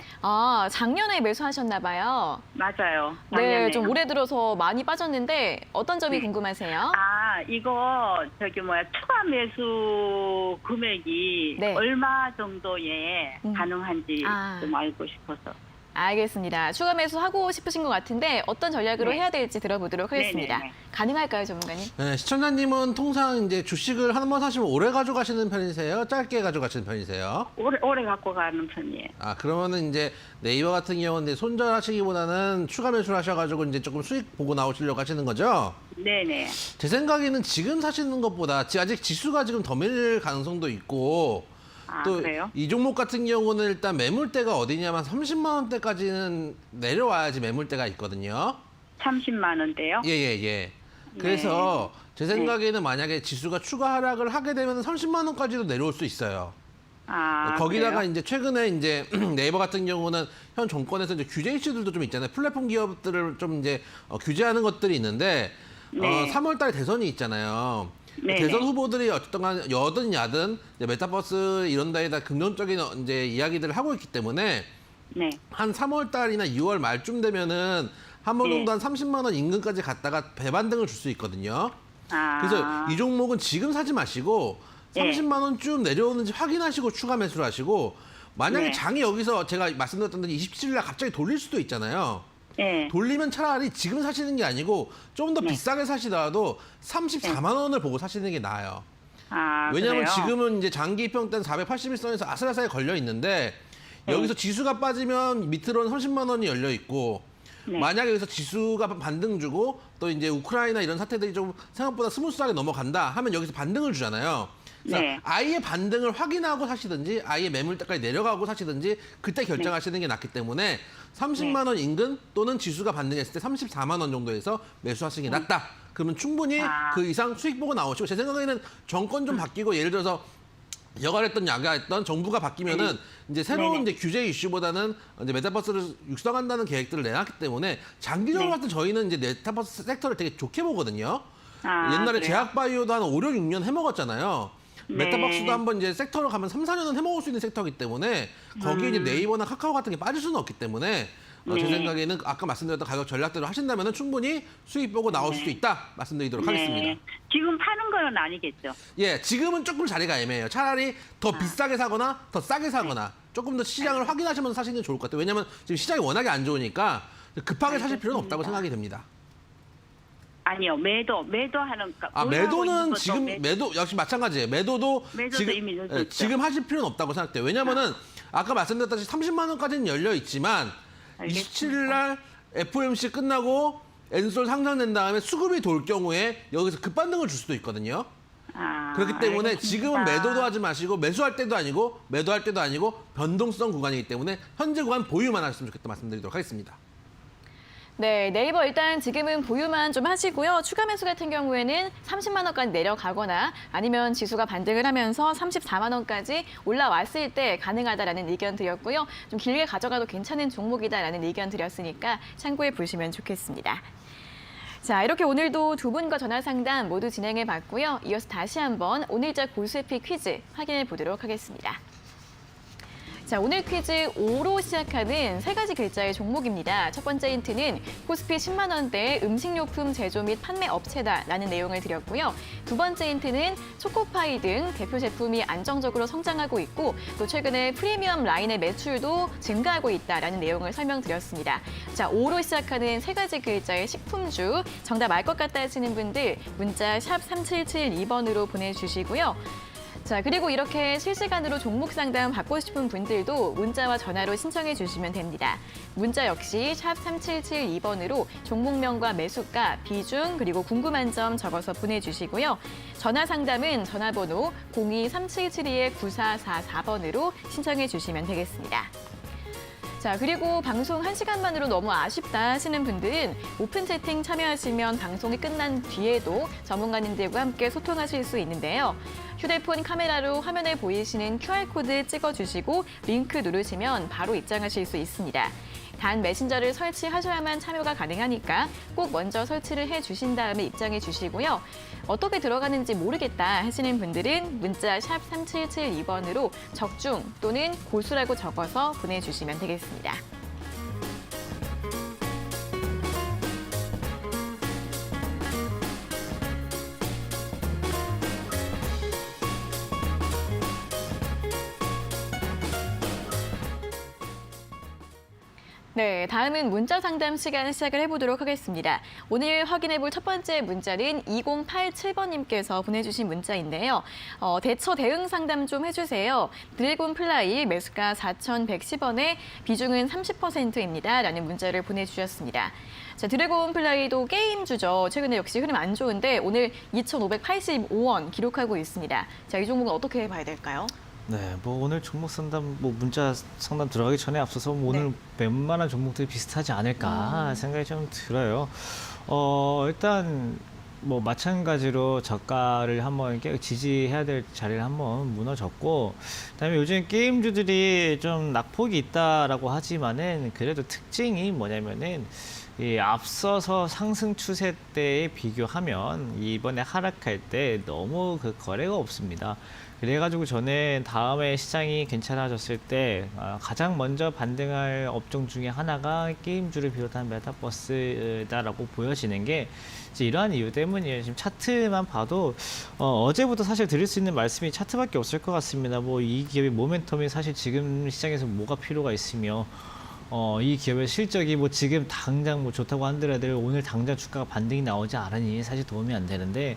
작년에 매수하셨나 봐요. 맞아요. 네, 작년에. 좀 올해 들어서 많이 빠졌는데 어떤 점이 네. 궁금하세요? 이거 추가 매수 금액이 네. 얼마 정도에 가능한지 아. 좀 알고 싶어서. 알겠습니다. 추가 매수하고 싶으신 것 같은데 어떤 전략으로 네. 해야 될지 들어보도록 하겠습니다. 네네네. 가능할까요, 전문가님? 네, 시청자님은 통상 이제 주식을 한 번 사시면 오래 가져가시는 편이세요? 짧게 가져가시는 편이세요? 오래 갖고 가는 편이에요. 그러면은 이제 네이버 같은 경우는 이제 손절하시기보다는 추가 매수를 하셔가지고 이제 조금 수익 보고 나오시려고 하시는 거죠? 네네. 제 생각에는 지금 사시는 것보다 아직 지수가 지금 더 밀릴 가능성도 있고 또 그래요? 이 종목 같은 경우는 일단 매물대가 어디냐면 30만 원대까지는 내려와야지 매물대가 있거든요. 30만 원대요? 예. 그래서 제 네. 생각에는 만약에 지수가 추가 하락을 하게 되면 30만 원까지도 내려올 수 있어요. 거기다가 그래요? 이제 최근에 이제 네이버 같은 경우는 현 정권에서 이제 규제 이슈들도 좀 있잖아요. 플랫폼 기업들을 좀 이제 규제하는 것들이 있는데 네. 3월 달에 대선이 있잖아요. 네네. 대선 후보들이 어쨌든 여든 야든 이제 메타버스 이런 데에다 긍정적인 이제 이야기들을 하고 있기 때문에 네. 한 3월 달이나 6월 말쯤 되면은 한 번 네. 정도 한 30만 원 인근까지 갔다가 배반등을 줄 수 있거든요. 그래서 이 종목은 지금 사지 마시고 네. 30만 원쯤 내려오는지 확인하시고 추가 매수를 하시고 만약에 네. 장이 여기서 제가 말씀드렸던 대로 27일 날 갑자기 돌릴 수도 있잖아요. 네. 돌리면 차라리 지금 사시는 게 아니고 좀 더 네. 비싸게 사시더라도 34만 원을 보고 사시는 게 나아요. 왜냐하면 그래요? 지금은 이제 장기 입형 때는 481선에서 아슬아슬하게 걸려 있는데 네. 여기서 지수가 빠지면 밑으로는 30만 원이 열려 있고 네. 만약에 여기서 지수가 반등 주고 또 이제 우크라이나 이런 사태들이 좀 생각보다 스무스하게 넘어간다 하면 여기서 반등을 주잖아요. 그래서 네. 아예 반등을 확인하고 사시든지 아예 매물대까지 내려가고 사시든지 그때 결정하시는 게 낫기 때문에 30만 원 인근 또는 지수가 반등했을 때 34만 원 정도에서 매수하시는 게 낫다. 그러면 충분히 그 이상 수익 보고 나오시고 제 생각에는 정권 좀 바뀌고 예를 들어서 여가했던 야가했던 정부가 바뀌면은 이제 새로운 네네. 이제 규제 이슈보다는 이제 메타버스를 육성한다는 계획들을 내놨기 때문에 장기적으로 봤을 때 저희는 이제 메타버스 섹터를 되게 좋게 보거든요. 옛날에 그래요? 제약바이오도 한 5, 6, 6년 해먹었잖아요. 네. 메타버스도 한번 이제 섹터로 가면 3, 4년은 해먹을 수 있는 섹터이기 때문에 거기에 이제 네이버나 카카오 같은 게 빠질 수는 없기 때문에 제 네. 생각에는 아까 말씀드렸던 가격 전략대로 하신다면 충분히 수익 보고 나올 수도 있다 말씀드리도록 하겠습니다. 지금 파는 건 아니겠죠? 예, 지금은 조금 자리가 애매해요. 차라리 더 비싸게 사거나 더 싸게 사거나 조금 더 시장을 확인하시면서 사시는 게 좋을 것 같아요. 왜냐하면 지금 시장이 워낙에 안 좋으니까 급하게 사실 필요는 없다고 생각이 됩니다. 아니요, 매도하는. 매도는 지금 매도 역시 마찬가지예요. 매도도 지금 이미 늦었죠. 지금 하실 필요는 없다고 생각돼요. 왜냐면은 아까 말씀드렸다시피 30만 원까지는 열려 있지만 알겠습니다. 27일 날 FOMC 끝나고 엔솔 상장된 다음에 수급이 돌 경우에 여기서 급반등을 줄 수도 있거든요. 그렇기 때문에 알겠습니다. 지금은 매도도 하지 마시고 매수할 때도 아니고 매도할 때도 아니고 변동성 구간이기 때문에 현재 구간 보유만 하셨으면 좋겠다 말씀드리도록 하겠습니다. 네, 네이버 일단 지금은 보유만 좀 하시고요. 추가 매수 같은 경우에는 30만 원까지 내려가거나 아니면 지수가 반등을 하면서 34만 원까지 올라왔을 때 가능하다라는 의견 드렸고요. 좀 길게 가져가도 괜찮은 종목이다라는 의견 드렸으니까 참고해 보시면 좋겠습니다. 자, 이렇게 오늘도 두 분과 전화 상담 모두 진행해 봤고요. 이어서 다시 한번 오늘자 고수에피 퀴즈 확인해 보도록 하겠습니다. 자, 오늘 퀴즈 5로 시작하는 세 가지 글자의 종목입니다. 첫 번째 힌트는 코스피 10만 원대 음식료품 제조 및 판매 업체다라는 내용을 드렸고요. 두 번째 힌트는 초코파이 등 대표 제품이 안정적으로 성장하고 있고 또 최근에 프리미엄 라인의 매출도 증가하고 있다라는 내용을 설명드렸습니다. 자, 5로 시작하는 세 가지 글자의 식품주 정답 알 것 같다 하시는 분들 문자 샵 3772번으로 보내주시고요. 자, 그리고 이렇게 실시간으로 종목 상담 받고 싶은 분들도 문자와 전화로 신청해 주시면 됩니다. 문자 역시 샵 3772번으로 종목명과 매수가, 비중, 그리고 궁금한 점 적어서 보내주시고요. 전화 상담은 전화번호 02-3772-9444번으로 신청해 주시면 되겠습니다. 자, 그리고 방송 1시간만으로 너무 아쉽다 하시는 분들은 오픈 채팅 참여하시면 방송이 끝난 뒤에도 전문가님들과 함께 소통하실 수 있는데요. 휴대폰 카메라로 화면에 보이시는 QR코드 찍어주시고 링크 누르시면 바로 입장하실 수 있습니다. 단 메신저를 설치하셔야만 참여가 가능하니까 꼭 먼저 설치를 해주신 다음에 입장해 주시고요. 어떻게 들어가는지 모르겠다 하시는 분들은 문자 샵 3772번으로 적중 또는 고수라고 적어서 보내주시면 되겠습니다. 네, 다음은 문자 상담 시간 시작을 해보도록 하겠습니다. 오늘 확인해볼 첫 번째 문자는 2087번님께서 보내주신 문자인데요. 대처 대응 상담 좀 해주세요. 드래곤 플라이 매수가 4,110원에 비중은 30%입니다. 라는 문자를 보내주셨습니다. 자, 드래곤 플라이도 게임주죠. 최근에 역시 흐름 안 좋은데 오늘 2,585원 기록하고 있습니다. 자, 이 종목은 어떻게 봐야 될까요? 네, 뭐 오늘 종목 상담, 뭐 문자 상담 들어가기 전에 앞서서 뭐 오늘 웬만한 종목들이 비슷하지 않을까 생각이 좀 들어요. 일단 뭐 마찬가지로 저가를 한번 지지해야 될 자리를 한번 무너졌고, 그다음에 요즘 게임주들이 좀 낙폭이 있다라고 하지만은 그래도 특징이 뭐냐면은 이 앞서서 상승 추세 때에 비교하면 이번에 하락할 때 너무 그 거래가 없습니다. 그래가지고 저는 다음에 시장이 괜찮아졌을 때 가장 먼저 반등할 업종 중에 하나가 게임주를 비롯한 메타버스다라고 보여지는 게 이제 이러한 이유 때문이에요. 지금 차트만 봐도 어제부터 사실 드릴 수 있는 말씀이 차트밖에 없을 것 같습니다. 뭐 이 기업의 모멘텀이 사실 지금 시장에서 뭐가 필요가 있으며 이 기업의 실적이 뭐 지금 당장 뭐 좋다고 한들어도 오늘 당장 주가가 반등이 나오지 않으니 사실 도움이 안 되는데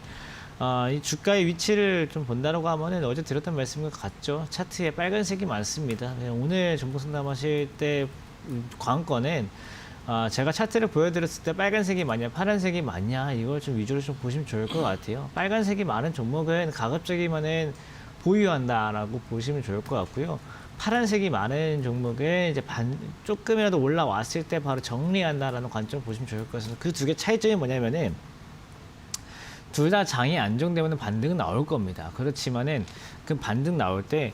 이 주가의 위치를 좀 본다라고 하면은 어제 드렸던 말씀과 같죠. 차트에 빨간색이 많습니다. 오늘 정보 상담하실 때 관건은 제가 차트를 보여드렸을 때 빨간색이 많냐 파란색이 많냐 이걸 좀 위주로 좀 보시면 좋을 것 같아요. 빨간색이 많은 종목은 가급적이면은 보유한다라고 보시면 좋을 것 같고요. 파란색이 많은 종목은 이제 조금이라도 올라왔을 때 바로 정리한다라는 관점 보시면 좋을 것 같습니다. 그 두 개 차이점이 뭐냐면은 둘 다 장이 안정되면 반등은 나올 겁니다. 그렇지만은 그 반등 나올 때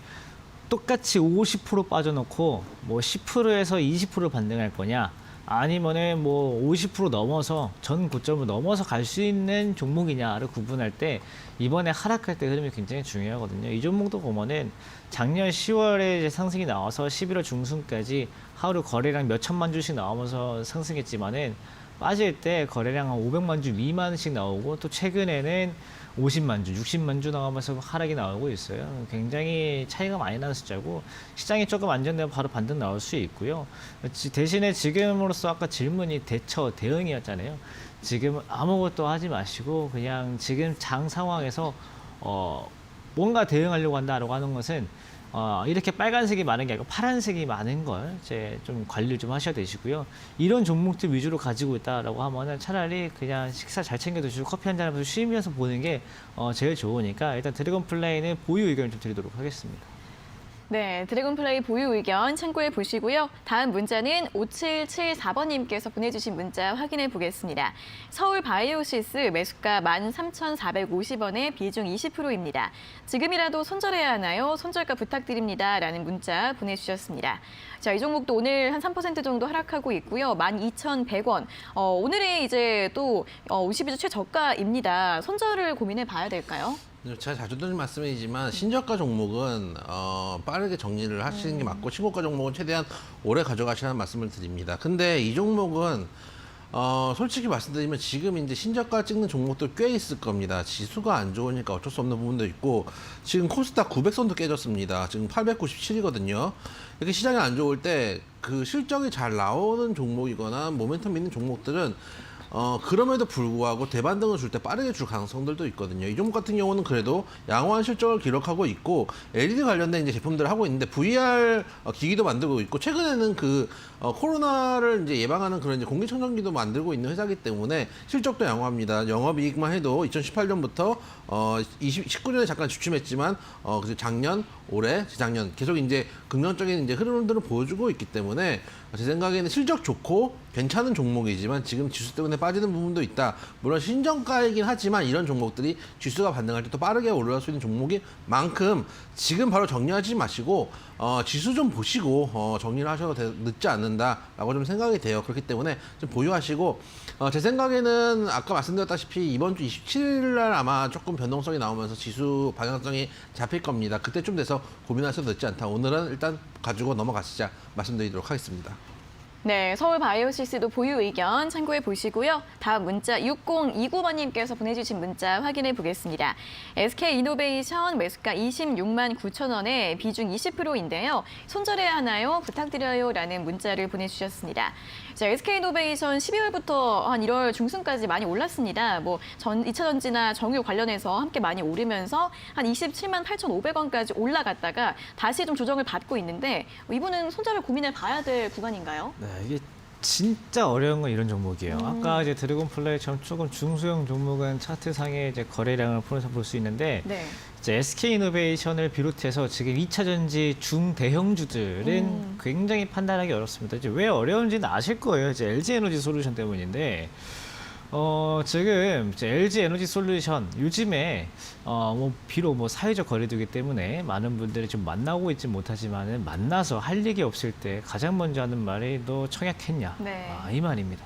똑같이 50% 빠져놓고 뭐 10%에서 20% 반등할 거냐 아니면은 뭐 50% 넘어서 전 고점을 넘어서 갈 수 있는 종목이냐를 구분할 때 이번에 하락할 때 흐름이 굉장히 중요하거든요. 이 종목도 보면은 작년 10월에 이제 상승이 나와서 11월 중순까지 하루 거래량 몇 천만 주씩 나오면서 상승했지만은 빠질 때 거래량 한 500만 주 미만씩 나오고 또 최근에는 50만 주, 60만 주 나오면서 하락이 나오고 있어요. 굉장히 차이가 많이 나는 숫자고 시장이 조금 안정되면 바로 반등 나올 수 있고요. 대신에 지금으로서 아까 질문이 대처, 대응이었잖아요. 지금 아무것도 하지 마시고 그냥 지금 장 상황에서 뭔가 대응하려고 한다라고 하는 것은 이렇게 빨간색이 많은 게 아니고 파란색이 많은 걸 이제 좀 관리를 좀 하셔야 되시고요. 이런 종목들 위주로 가지고 있다라고 하면은 차라리 그냥 식사 잘 챙겨 드시고 커피 한잔 하면서 쉬면서 보는 게 제일 좋으니까 일단 드래곤 플레이는 보유 의견을 좀 드리도록 하겠습니다. 네, 드래곤 플레이 보유 의견 참고해 보시고요. 다음 문자는 5774번님께서 보내주신 문자 확인해 보겠습니다. 서울 바이오시스 매수가 13,450원에 비중 20%입니다. 지금이라도 손절해야 하나요? 손절가 부탁드립니다. 라는 문자 보내주셨습니다. 자, 이 종목도 오늘 한 3% 정도 하락하고 있고요. 12,100원. 오늘의 이제 또 52주 최저가입니다. 손절을 고민해 봐야 될까요? 제가 자주 드리는 말씀이지만 신저가 종목은 빠르게 정리를 하시는 게 맞고 신고가 종목은 최대한 오래 가져가시라는 말씀을 드립니다. 근데 이 종목은 솔직히 말씀드리면 지금 이제 신저가 찍는 종목들 꽤 있을 겁니다. 지수가 안 좋으니까 어쩔 수 없는 부분도 있고 지금 코스닥 900선도 깨졌습니다. 지금 897이거든요. 이렇게 시장이 안 좋을 때 그 실적이 잘 나오는 종목이거나 모멘텀 있는 종목들은 그럼에도 불구하고 대반등을 줄 때 빠르게 줄 가능성들도 있거든요. 이 종목 같은 경우는 그래도 양호한 실적을 기록하고 있고 LED 관련된 이제 제품들을 하고 있는데 VR 기기도 만들고 있고 최근에는 그 코로나를 이제 예방하는 그런 이제 공기청정기도 만들고 있는 회사이기 때문에 실적도 양호합니다. 영업이익만 해도 2018년부터 19년에 잠깐 주춤했지만 작년, 올해, 재작년 계속 이제 긍정적인 이제 흐름들을 보여주고 있기 때문에 제 생각에는 실적 좋고 괜찮은 종목이지만 지금 지수 때문에 빠지는 부분도 있다. 물론 신정가이긴 하지만 이런 종목들이 지수가 반등할 때 또 빠르게 올라갈 수 있는 종목인 만큼 지금 바로 정리하지 마시고 지수 좀 보시고 정리를 하셔도 늦지 않는다라고 좀 생각이 돼요. 그렇기 때문에 좀 보유하시고 제 생각에는 아까 말씀드렸다시피 이번 주 27일 날 아마 조금 변동성이 나오면서 지수 방향성이 잡힐 겁니다. 그때쯤 돼서 고민하셔도 늦지 않다. 오늘은 일단 가지고 넘어가시자 말씀드리도록 하겠습니다. 네, 서울바이오시스도 보유 의견 참고해 보시고요. 다음 문자 6029번님께서 보내주신 문자 확인해 보겠습니다. SK이노베이션 매수가 26만 9천 원에 비중 20%인데요. 손절해야 하나요? 부탁드려요. 라는 문자를 보내주셨습니다. 자, SK이노베이션 12월부터 한 1월 중순까지 많이 올랐습니다. 뭐 2차 전지나 정유 관련해서 함께 많이 오르면서 한 27만 8,500원까지 올라갔다가 다시 좀 조정을 받고 있는데 이분은 손절을 고민해 봐야 될 구간인가요? 네, 이게 진짜 어려운 건 이런 종목이에요. 아까 이제 드래곤플라이처럼 조금 중소형 종목은 차트상에 이제 거래량을 풀어서 볼 수 있는데 네. 이제 SK이노베이션을 비롯해서 지금 2차 전지 중대형주들은 굉장히 판단하기 어렵습니다. 이제 왜 어려운지는 아실 거예요. 이제 LG에너지 솔루션 때문인데 지금 이제 LG 에너지 솔루션 요즘에 뭐 비록 뭐 사회적 거리두기 때문에 많은 분들이 좀 만나고 있지 못하지만은 만나서 할 얘기 없을 때 가장 먼저 하는 말이 너 청약했냐? 네. 이 말입니다.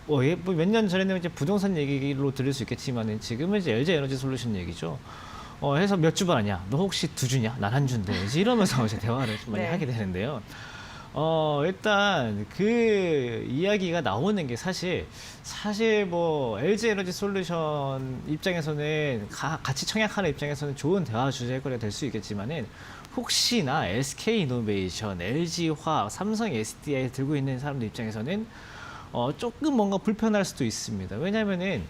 몇 년 전에는 이제 부동산 얘기로 들을 수 있겠지만은 지금은 이제 LG 에너지 솔루션 얘기죠. 해서 몇 주 받았냐? 너 혹시 2주냐? 난 1주인데. 이제 이러면서 이제 대화를 좀 많이 네. 하게 되는데요. 일단 그 이야기가 나오는 게 사실 뭐 LG 에너지 솔루션 입장에서는 같이 청약하는 입장에서는 좋은 대화 주제거리가 될 수 있겠지만은 혹시나 SK 이노베이션, LG 화학, 삼성 SDI 들고 있는 사람들 입장에서는 조금 뭔가 불편할 수도 있습니다. 왜냐면은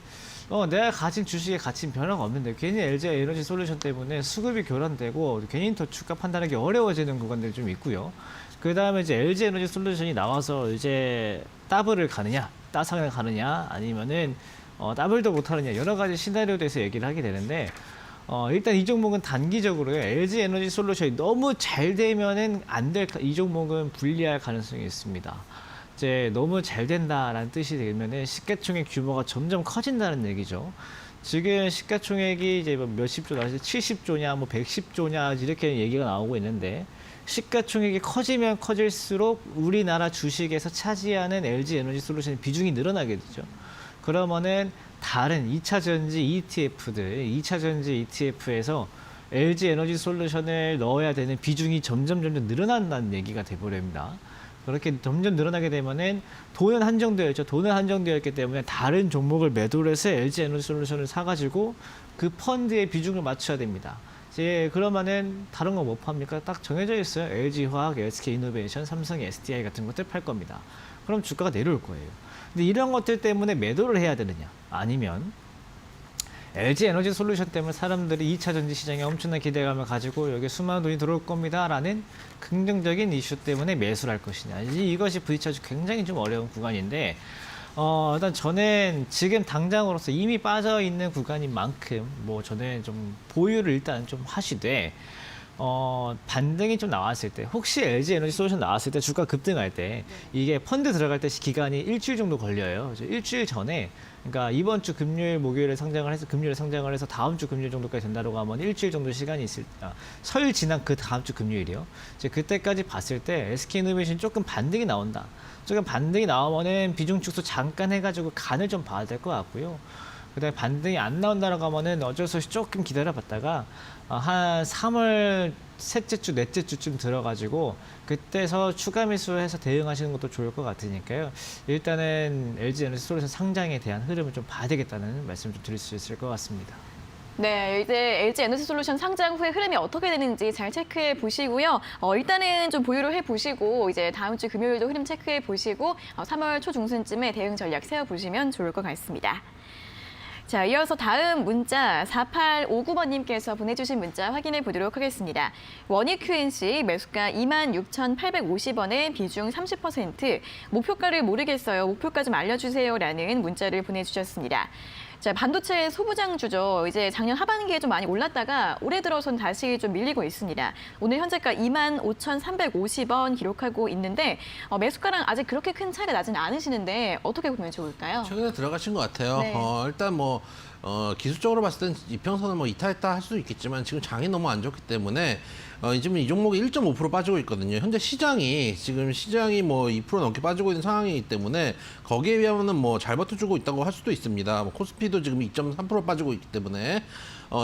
내가 가진 주식에 가진 변화가 없는데 괜히 LG 에너지 솔루션 때문에 수급이 교란되고 괜히 더 주가 판단하기 어려워지는 구간들이 좀 있고요. 그 다음에 이제 LG 에너지 솔루션이 나와서 이제 더블을 가느냐, 따상을 가느냐, 아니면은 더블도 못하느냐 여러 가지 시나리오에 대해서 얘기를 하게 되는데 일단 이 종목은 단기적으로 LG 에너지 솔루션이 너무 잘 되면은 이 종목은 불리할 가능성이 있습니다. 이제 너무 잘 된다라는 뜻이 되면은 시가총액 규모가 점점 커진다는 얘기죠. 지금 시가총액이 이제 뭐 몇십조 나와서 70조냐, 뭐 110조냐 이렇게 얘기가 나오고 있는데 시가총액이 커지면 커질수록 우리나라 주식에서 차지하는 LG 에너지 솔루션의 비중이 늘어나게 되죠. 그러면은 다른 2차 전지 ETF들, 2차 전지 ETF에서 LG 에너지 솔루션을 넣어야 되는 비중이 점점 늘어난다는 얘기가 돼버립니다. 그렇게 점점 늘어나게 되면은 돈은 한정되어 있죠. 돈은 한정되어 있기 때문에 다른 종목을 매도를 해서 LG 에너지 솔루션을 사가지고 그 펀드의 비중을 맞춰야 됩니다. 이제 그러면은 다른 거 못 팝니까? 딱 정해져 있어요. LG 화학, SK 이노베이션, 삼성 SDI 같은 것들 팔 겁니다. 그럼 주가가 내려올 거예요. 근데 이런 것들 때문에 매도를 해야 되느냐? 아니면 LG 에너지 솔루션 때문에 사람들이 2차 전지 시장에 엄청난 기대감을 가지고 여기 수많은 돈이 들어올 겁니다라는 긍정적인 이슈 때문에 매수를 할 것이냐. 이것이 부딪혀서 굉장히 좀 어려운 구간인데 일단 저는 지금 당장으로서 이미 빠져 있는 구간인 만큼 뭐 저는 좀 보유를 일단 좀 하시되 반등이 좀 나왔을 때 혹시 LG 에너지 솔루션 나왔을 때 주가 급등할 때 이게 펀드 들어갈 때 기간이 일주일 정도 걸려요. 일주일 전에 그러니까 이번 주 금요일 목요일에 상장을 해서 금요일에 상장을 해서 다음 주 금요일 정도까지 된다고 하면 일주일 정도 시간이 있을 설 지난 그 다음 주 금요일이요. 이제 그때까지 봤을 때 SK이노베이션 조금 반등이 나온다. 조금 반등이 나오면은 비중 축소 잠깐 해가지고 간을 좀 봐야 될 것 같고요. 그다음에 반등이 안 나온다라고 하면은 어쩔 수 없이 조금 기다려봤다가 한 3월 셋째 주, 넷째 주쯤 들어가지고 그때서 추가 매수해서 대응하시는 것도 좋을 것 같으니까요. 일단은 LG 에너지 솔루션 상장에 대한 흐름을 좀 봐야 되겠다는 말씀을 좀 드릴 수 있을 것 같습니다. 네, 이제 LG 에너지 솔루션 상장 후에 흐름이 어떻게 되는지 잘 체크해 보시고요. 일단은 좀 보유를 해 보시고 이제 다음 주 금요일도 흐름 체크해 보시고 3월 초중순쯤에 대응 전략 세워 보시면 좋을 것 같습니다. 자, 이어서 다음 문자 4859번님께서 보내주신 문자 확인해 보도록 하겠습니다. 원익 QNC 매수가 26,850원에 비중 30%, 목표가를 모르겠어요. 목표가 좀 알려주세요라는 문자를 보내주셨습니다. 자, 반도체 소부장주죠. 이제 작년 하반기에 좀 많이 올랐다가 올해 들어선 다시 좀 밀리고 있습니다. 오늘 현재가 25,350원 기록하고 있는데 매수가랑 아직 그렇게 큰 차이가 나지는 않으시는데 어떻게 보면 좋을까요? 최근에 들어가신 것 같아요. 네. 일단 뭐 기술적으로 봤을 땐 이평선을 뭐 이탈했다 할 수도 있겠지만 지금 장이 너무 안 좋기 때문에 지금 이 종목이 1.5% 빠지고 있거든요. 현재 시장이 뭐 2% 넘게 빠지고 있는 상황이기 때문에 거기에 비하면은 뭐 잘 버텨주고 있다고 할 수도 있습니다. 뭐 코스피도 지금 2.3% 빠지고 있기 때문에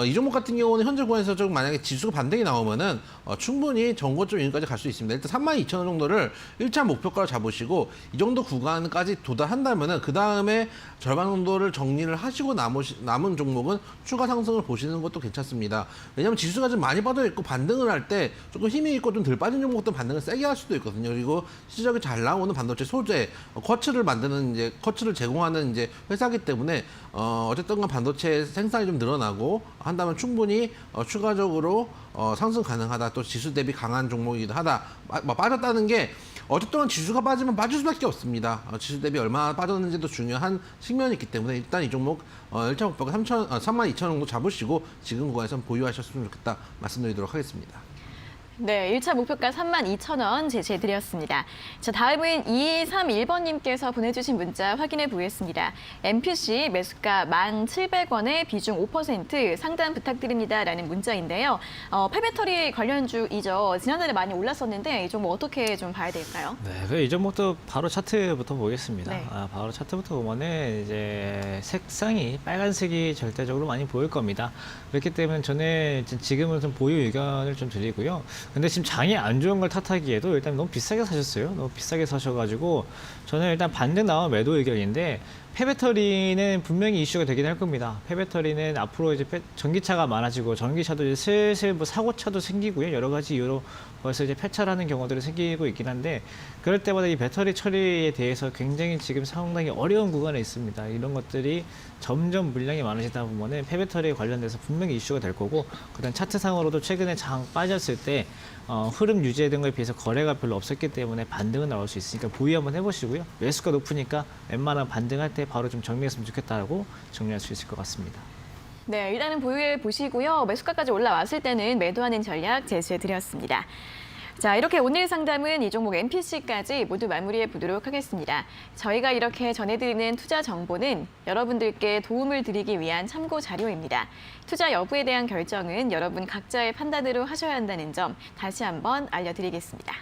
이 종목 같은 경우는 현재 구간에서 좀 만약에 지수가 반등이 나오면은 충분히 전고점 여기까지 갈 수 있습니다. 일단 32,000원 정도를 1차 목표가로 잡으시고 이 정도 구간까지 도달한다면은 그 다음에 절반 정도를 정리를 하시고 남은 종목은 추가 상승을 보시는 것도 괜찮습니다. 왜냐하면 지수가 좀 많이 빠져 있고 반등을 할 때 조금 힘이 있고 좀 덜 빠진 종목도 반등을 세게 할 수도 있거든요. 그리고 실적이 잘 나오는 반도체 소재 쿼츠를 제공하는 회사기 때문에 어쨌든 반도체 생산이 좀 늘어나고 한다면 충분히 추가적으로 상승 가능하다. 또 지수 대비 강한 종목이기도 하다. 빠졌다는 게 어쨌든 지수가 빠지면 빠질 수밖에 없습니다. 지수 대비 얼마나 빠졌는지도 중요한 측면이 있기 때문에 일단 이 종목 1차 목표가 32,000원 정도 잡으시고 지금 구간에서 보유하셨으면 좋겠다 말씀드리도록 하겠습니다. 네, 1차 목표가 32,000원 제시해드렸습니다. 자, 다음은 2231번님께서 보내주신 문자 확인해 보겠습니다. MPC 매수가 1,700원에 비중 5% 상담 부탁드립니다라는 문자인데요. 폐배터리 관련주이죠. 지난달에 많이 올랐었는데 이 종목 어떻게 좀 봐야 될까요? 네, 이 종목도 바로 차트부터 보겠습니다. 네. 바로 차트부터 보면은 이제 색상이 빨간색이 절대적으로 많이 보일 겁니다. 그렇기 때문에 저는 지금은 좀 보유 의견을 좀 드리고요. 근데 지금 장이 안 좋은 걸 탓하기에도 일단 너무 비싸게 사셨어요. 너무 비싸게 사셔가지고 저는 일단 반등 나온 매도 의견인데 폐배터리는 분명히 이슈가 되긴 할 겁니다. 폐배터리는 앞으로 이제 전기차가 많아지고 전기차도 이제 슬슬 뭐 사고차도 생기고요. 여러 가지 이유로 벌써 이제 폐차라는 경우들이 생기고 있긴 한데 그럴 때마다 이 배터리 처리에 대해서 굉장히 지금 상당히 어려운 구간에 있습니다. 이런 것들이 점점 물량이 많아지다 보면은 폐배터리에 관련돼서 분명히 이슈가 될 거고 그다음 차트상으로도 최근에 장 빠졌을 때 흐름 유지된 거에 비해서 거래가 별로 없었기 때문에 반등은 나올 수 있으니까 보유 한번 해보시고요. 매수가 높으니까 웬만한 반등할 때 바로 좀 정리했으면 좋겠다라고 정리할 수 있을 것 같습니다. 네, 일단은 보유해 보시고요. 매수가까지 올라왔을 때는 매도하는 전략 제시해드렸습니다. 자, 이렇게 오늘 상담은 이 종목 MPC까지 모두 마무리해 보도록 하겠습니다. 저희가 이렇게 전해드리는 투자 정보는 여러분들께 도움을 드리기 위한 참고 자료입니다. 투자 여부에 대한 결정은 여러분 각자의 판단으로 하셔야 한다는 점 다시 한번 알려드리겠습니다.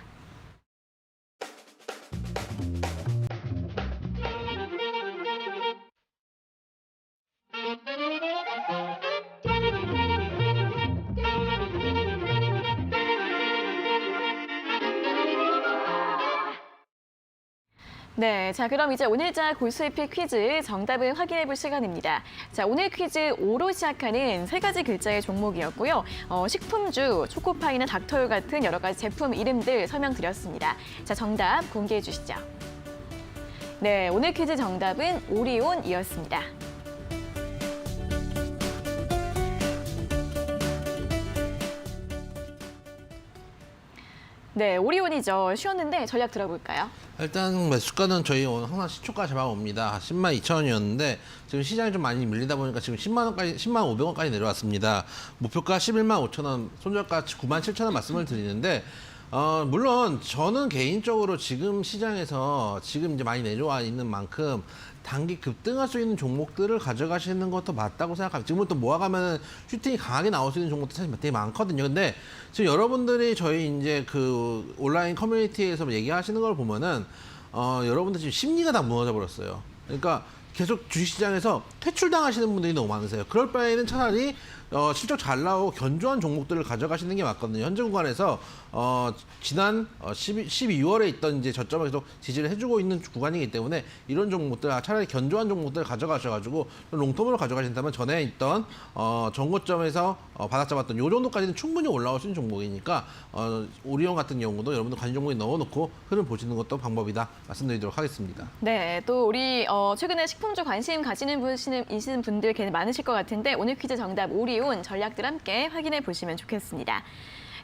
네, 자 그럼 이제 오늘자 골수에필 퀴즈 정답을 확인해 볼 시간입니다. 자, 오늘 퀴즈 5로 시작하는 세 가지 글자의 종목이었고요. 식품주, 초코파이나 닥터유 같은 여러 가지 제품 이름들 설명드렸습니다. 자, 정답 공개해 주시죠. 네, 오늘 퀴즈 정답은 오리온이었습니다. 네, 오리온이죠. 쉬웠는데 전략 들어볼까요? 일단 매수가는 저희 오늘 항상 시초가 잡아옵니다. 102,000원이었는데 지금 시장이 좀 많이 밀리다 보니까 지금 105,000원까지 내려왔습니다. 목표가 115,000원, 손절가 97,000원 말씀을 드리는데 물론 저는 개인적으로 지금 시장에서 지금 이제 많이 내려와 있는 만큼 단기 급등할 수 있는 종목들을 가져가시는 것도 맞다고 생각합니다. 지금은 또 모아가면 슈팅이 강하게 나올 수 있는 종목도 사실 되게 많거든요. 근데 지금 여러분들이 저희 이제 그 온라인 커뮤니티에서 얘기하시는 걸 보면은 여러분들 지금 심리가 다 무너져 버렸어요. 그러니까 계속 주식시장에서 퇴출당하시는 분들이 너무 많으세요. 그럴 바에는 차라리 실적 잘 나오고 견조한 종목들을 가져가시는 게 맞거든요. 현재 구간에서 지난 12월에 있던 이제 저점을 계속 지지를 해주고 있는 구간이기 때문에 이런 종목들 차라리 견조한 종목들을 가져가셔가지고 롱텀으로 가져가신다면 전에 있던 전고점에서 바닥잡았던 요 정도까지는 충분히 올라올 수 있는 종목이니까 오리온 같은 경우도 여러분들 관심 종목에 넣어놓고 흐름 보시는 것도 방법이다 말씀드리도록 하겠습니다. 네, 또 우리 최근에 식품주 관심 가지는 분들 굉장히 많으실 것 같은데 오늘 퀴즈 정답 오리온 전략들 함께 확인해 보시면 좋겠습니다.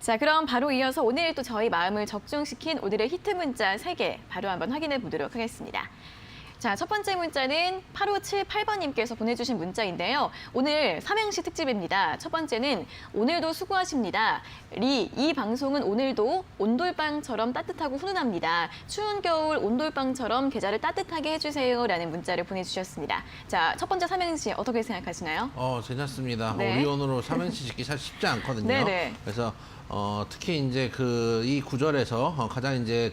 자, 그럼 바로 이어서 오늘 또 저희 마음을 적중시킨 오늘의 히트 문자 3개 바로 한번 확인해 보도록 하겠습니다. 자, 첫 번째 문자는 8578번님께서 보내주신 문자인데요. 오늘 삼행시 특집입니다. 첫 번째는 오늘도 수고하십니다. 이 방송은 오늘도 온돌방처럼 따뜻하고 훈훈합니다. 추운 겨울 온돌방처럼 계절을 따뜻하게 해주세요. 라는 문자를 보내주셨습니다. 자, 첫 번째 삼행시 어떻게 생각하시나요? 괜찮습니다. 네. 오리온으로 삼행시 짓기 사실 쉽지 않거든요. 네네. 그래서 특히 이제 이 구절에서 가장 이제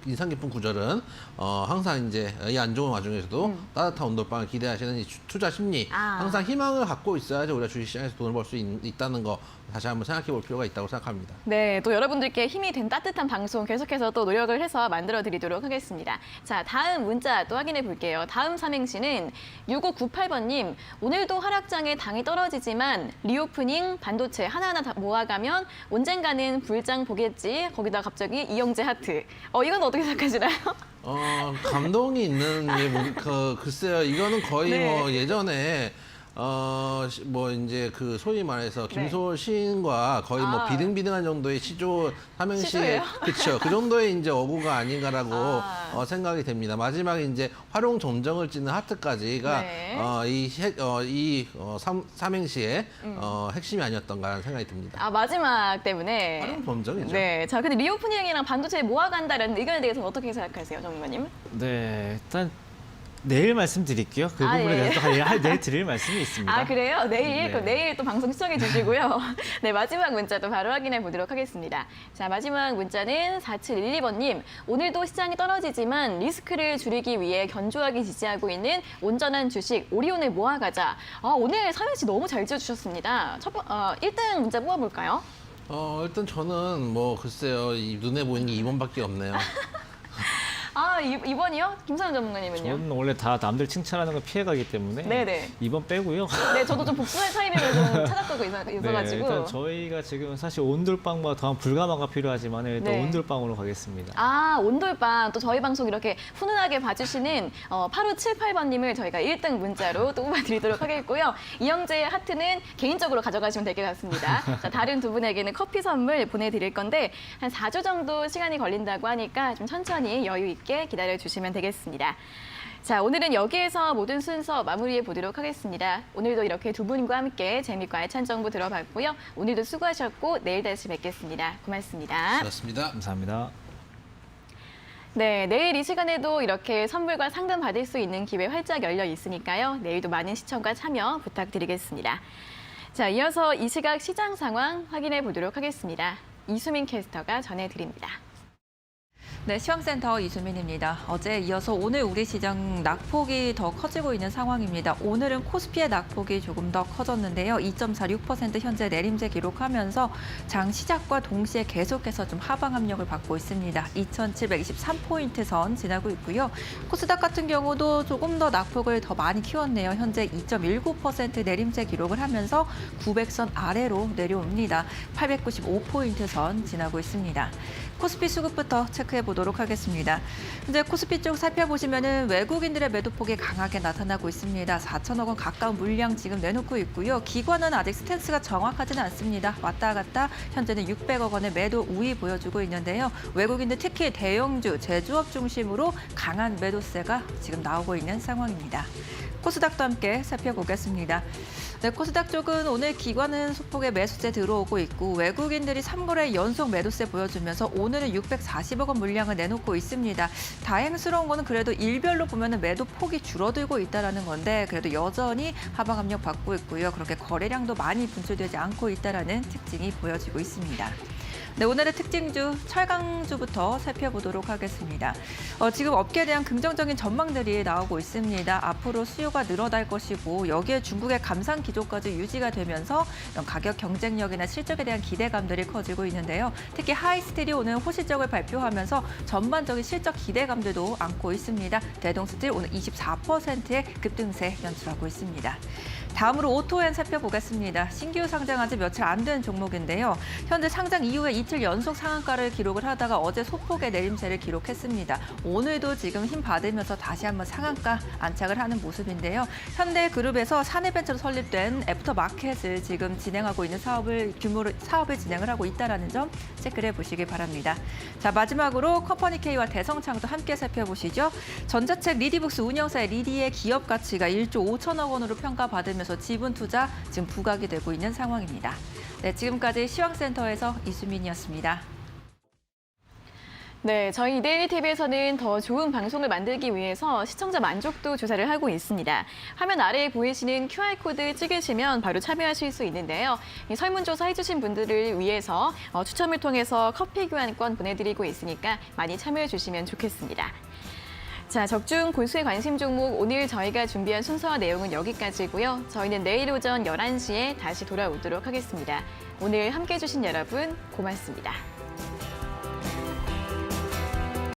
인상 깊은 구절은 항상 이제 이 안 좋은 와중에서도 따뜻한 온돌방을 기대하시는 이 투자 심리, 항상 희망을 갖고 있어야지 우리가 주식시장에서 돈을 벌 수 있다는 거 다시 한번 생각해 볼 필요가 있다고 생각합니다. 네, 또 여러분들께 힘이 된 따뜻한 방송 계속해서 또 노력을 해서 만들어 드리도록 하겠습니다. 자, 다음 문자 또 확인해 볼게요. 다음 삼행시는 6598번님. 오늘도 하락장에 당이 떨어지지만 리오프닝 반도체 하나하나 다 모아가면 언젠가는 불장 보겠지. 거기다 갑자기 이영재 하트. 이건 어떻게 생각하시나요? 감동이 있는 글쎄요. 이거는 거의 네. 뭐 예전에 이제 소위 말해서 김소월 시인과 거의 뭐 비등비등한 정도의 시조 삼행시, 시조예요? 그렇죠. 그 정도의 이제 어구가 아닌가라고 생각이 됩니다. 마지막에 이제 활용 점정을 찍는 하트까지가 네. 삼행시의 핵심이 아니었던가라는 생각이 듭니다. 마지막 때문에. 활용 점정이죠. 네, 자, 근데 리오프닝이랑 반도체 모아간다라는 의견에 대해서는 어떻게 생각하세요, 전문가님? 네, 일단 내일 말씀드릴게요. 그 부분에 예. 대해서 내일 드릴 말씀이 있습니다. 그래요? 내일, 네. 그럼 내일 또 방송 시청해 주시고요. 네, 마지막 문자도 바로 확인해 보도록 하겠습니다. 자, 마지막 문자는 4712번님. 오늘도 시장이 떨어지지만 리스크를 줄이기 위해 견조하게 지지하고 있는 온전한 주식 오리온을 모아가자. 오늘 삼행시 너무 잘 지어주셨습니다. 1등 문자 뽑아볼까요? 일단 저는 글쎄요. 눈에 보이는 게 2번밖에 없네요. 2번이요? 김선영 전문가님은요? 저는 원래 다 남들 칭찬하는 거 피해가기 때문에 네네. 2번 빼고요. 네, 저도 좀 복수할 타이밍을 좀 찾아보고 있어가지고. 네, 일단 저희가 지금 사실 온돌방과 더한 불가마가 필요하지만 일단 네. 온돌방으로 가겠습니다. 온돌방 또 저희 방송 이렇게 훈훈하게 봐주시는 8578번님을 저희가 1등 문자로 또 뽑아드리도록 하겠고요. 이영재의 하트는 개인적으로 가져가시면 될 것 같습니다. 자, 다른 두 분에게는 커피 선물 보내드릴 건데 한 4주 정도 시간이 걸린다고 하니까 좀 천천히 여유 있게 기다려주시면 되겠습니다. 자, 오늘은 여기에서 모든 순서 마무리해 보도록 하겠습니다. 오늘도 이렇게 두 분과 함께 재미있고 알찬 정보 들어봤고요. 오늘도 수고하셨고 내일 다시 뵙겠습니다. 고맙습니다. 고맙습니다. 감사합니다. 네, 내일 이 시간에도 이렇게 선물과 상담 받을 수 있는 기회 활짝 열려 있으니까요. 내일도 많은 시청과 참여 부탁드리겠습니다. 자, 이어서 이 시각 시장 상황 확인해 보도록 하겠습니다. 이수민 캐스터가 전해드립니다. 네, 시황센터 이수민입니다. 어제에 이어서 오늘 우리 시장 낙폭이 더 커지고 있는 상황입니다. 오늘은 코스피의 낙폭이 조금 더 커졌는데요. 2.46% 현재 내림세 기록하면서 장 시작과 동시에 계속해서 좀 하방 압력을 받고 있습니다. 2,723포인트 선 지나고 있고요. 코스닥 같은 경우도 조금 더 낙폭을 더 많이 키웠네요. 현재 2.19% 내림세 기록을 하면서 900선 아래로 내려옵니다. 895포인트 선 지나고 있습니다. 코스피 수급부터 체크해 보도록 하겠습니다. 이제 코스피 쪽 살펴보시면은 외국인들의 매도폭이 강하게 나타나고 있습니다. 4천억 원 가까운 물량 지금 내놓고 있고요. 기관은 아직 스탠스가 정확하지는 않습니다. 왔다 갔다 현재는 600억 원의 매도 우위 보여주고 있는데요. 외국인들 특히 대형주, 제조업 중심으로 강한 매도세가 지금 나오고 있는 상황입니다. 코스닥도 함께 살펴보겠습니다. 네, 코스닥 쪽은 오늘 기관은 소폭의 매수세 들어오고 있고 외국인들이 3거래 연속 매도세 보여주면서 오늘은 640억 원 물량을 내놓고 있습니다. 다행스러운 거는 그래도 일별로 보면 매도 폭이 줄어들고 있다는 건데 그래도 여전히 하방 압력 받고 있고요. 그렇게 거래량도 많이 분출되지 않고 있다는 특징이 보여지고 있습니다. 네, 오늘의 특징주 철강주부터 살펴보도록 하겠습니다. 지금 업계에 대한 긍정적인 전망들이 나오고 있습니다. 앞으로 수요가 늘어날 것이고 여기에 중국의 감산 기조까지 유지가 되면서 이런 가격 경쟁력이나 실적에 대한 기대감들이 커지고 있는데요. 특히 하이스틸이 오늘 호실적을 발표하면서 전반적인 실적 기대감들도 안고 있습니다. 대동스틸 오늘 24%의 급등세 연출하고 있습니다. 다음으로 오토엔 살펴보겠습니다. 신규 상장한 지 며칠 안 된 종목인데요. 현재 상장 이후에 이틀 연속 상한가를 기록을 하다가 어제 소폭의 내림세를 기록했습니다. 오늘도 지금 힘 받으면서 다시 한번 상한가 안착을 하는 모습인데요. 현대그룹에서 사내벤처로 설립된 애프터마켓을 지금 진행하고 있는 사업을 진행을 하고 있다는 점 체크를 해보시기 바랍니다. 자, 마지막으로 컴퍼니K와 대성창도 함께 살펴보시죠. 전자책 리디북스 운영사의 리디의 기업 가치가 1조 5천억 원으로 평가받으면서 지분 투자 지금 부각이 되고 있는 상황입니다. 네, 지금까지 시황센터에서 이수민이었습니다. 네, 저희 이데일리TV에서는 더 좋은 방송을 만들기 위해서 시청자 만족도 조사를 하고 있습니다. 화면 아래에 보이시는 QR코드 찍으시면 바로 참여하실 수 있는데요. 이 설문조사 해주신 분들을 위해서 추첨을 통해서 커피 교환권 보내드리고 있으니까 많이 참여해 주시면 좋겠습니다. 자, 적중 골수의 관심 종목 오늘 저희가 준비한 순서와 내용은 여기까지고요. 저희는 내일 오전 11시에 다시 돌아오도록 하겠습니다. 오늘 함께해 주신 여러분 고맙습니다.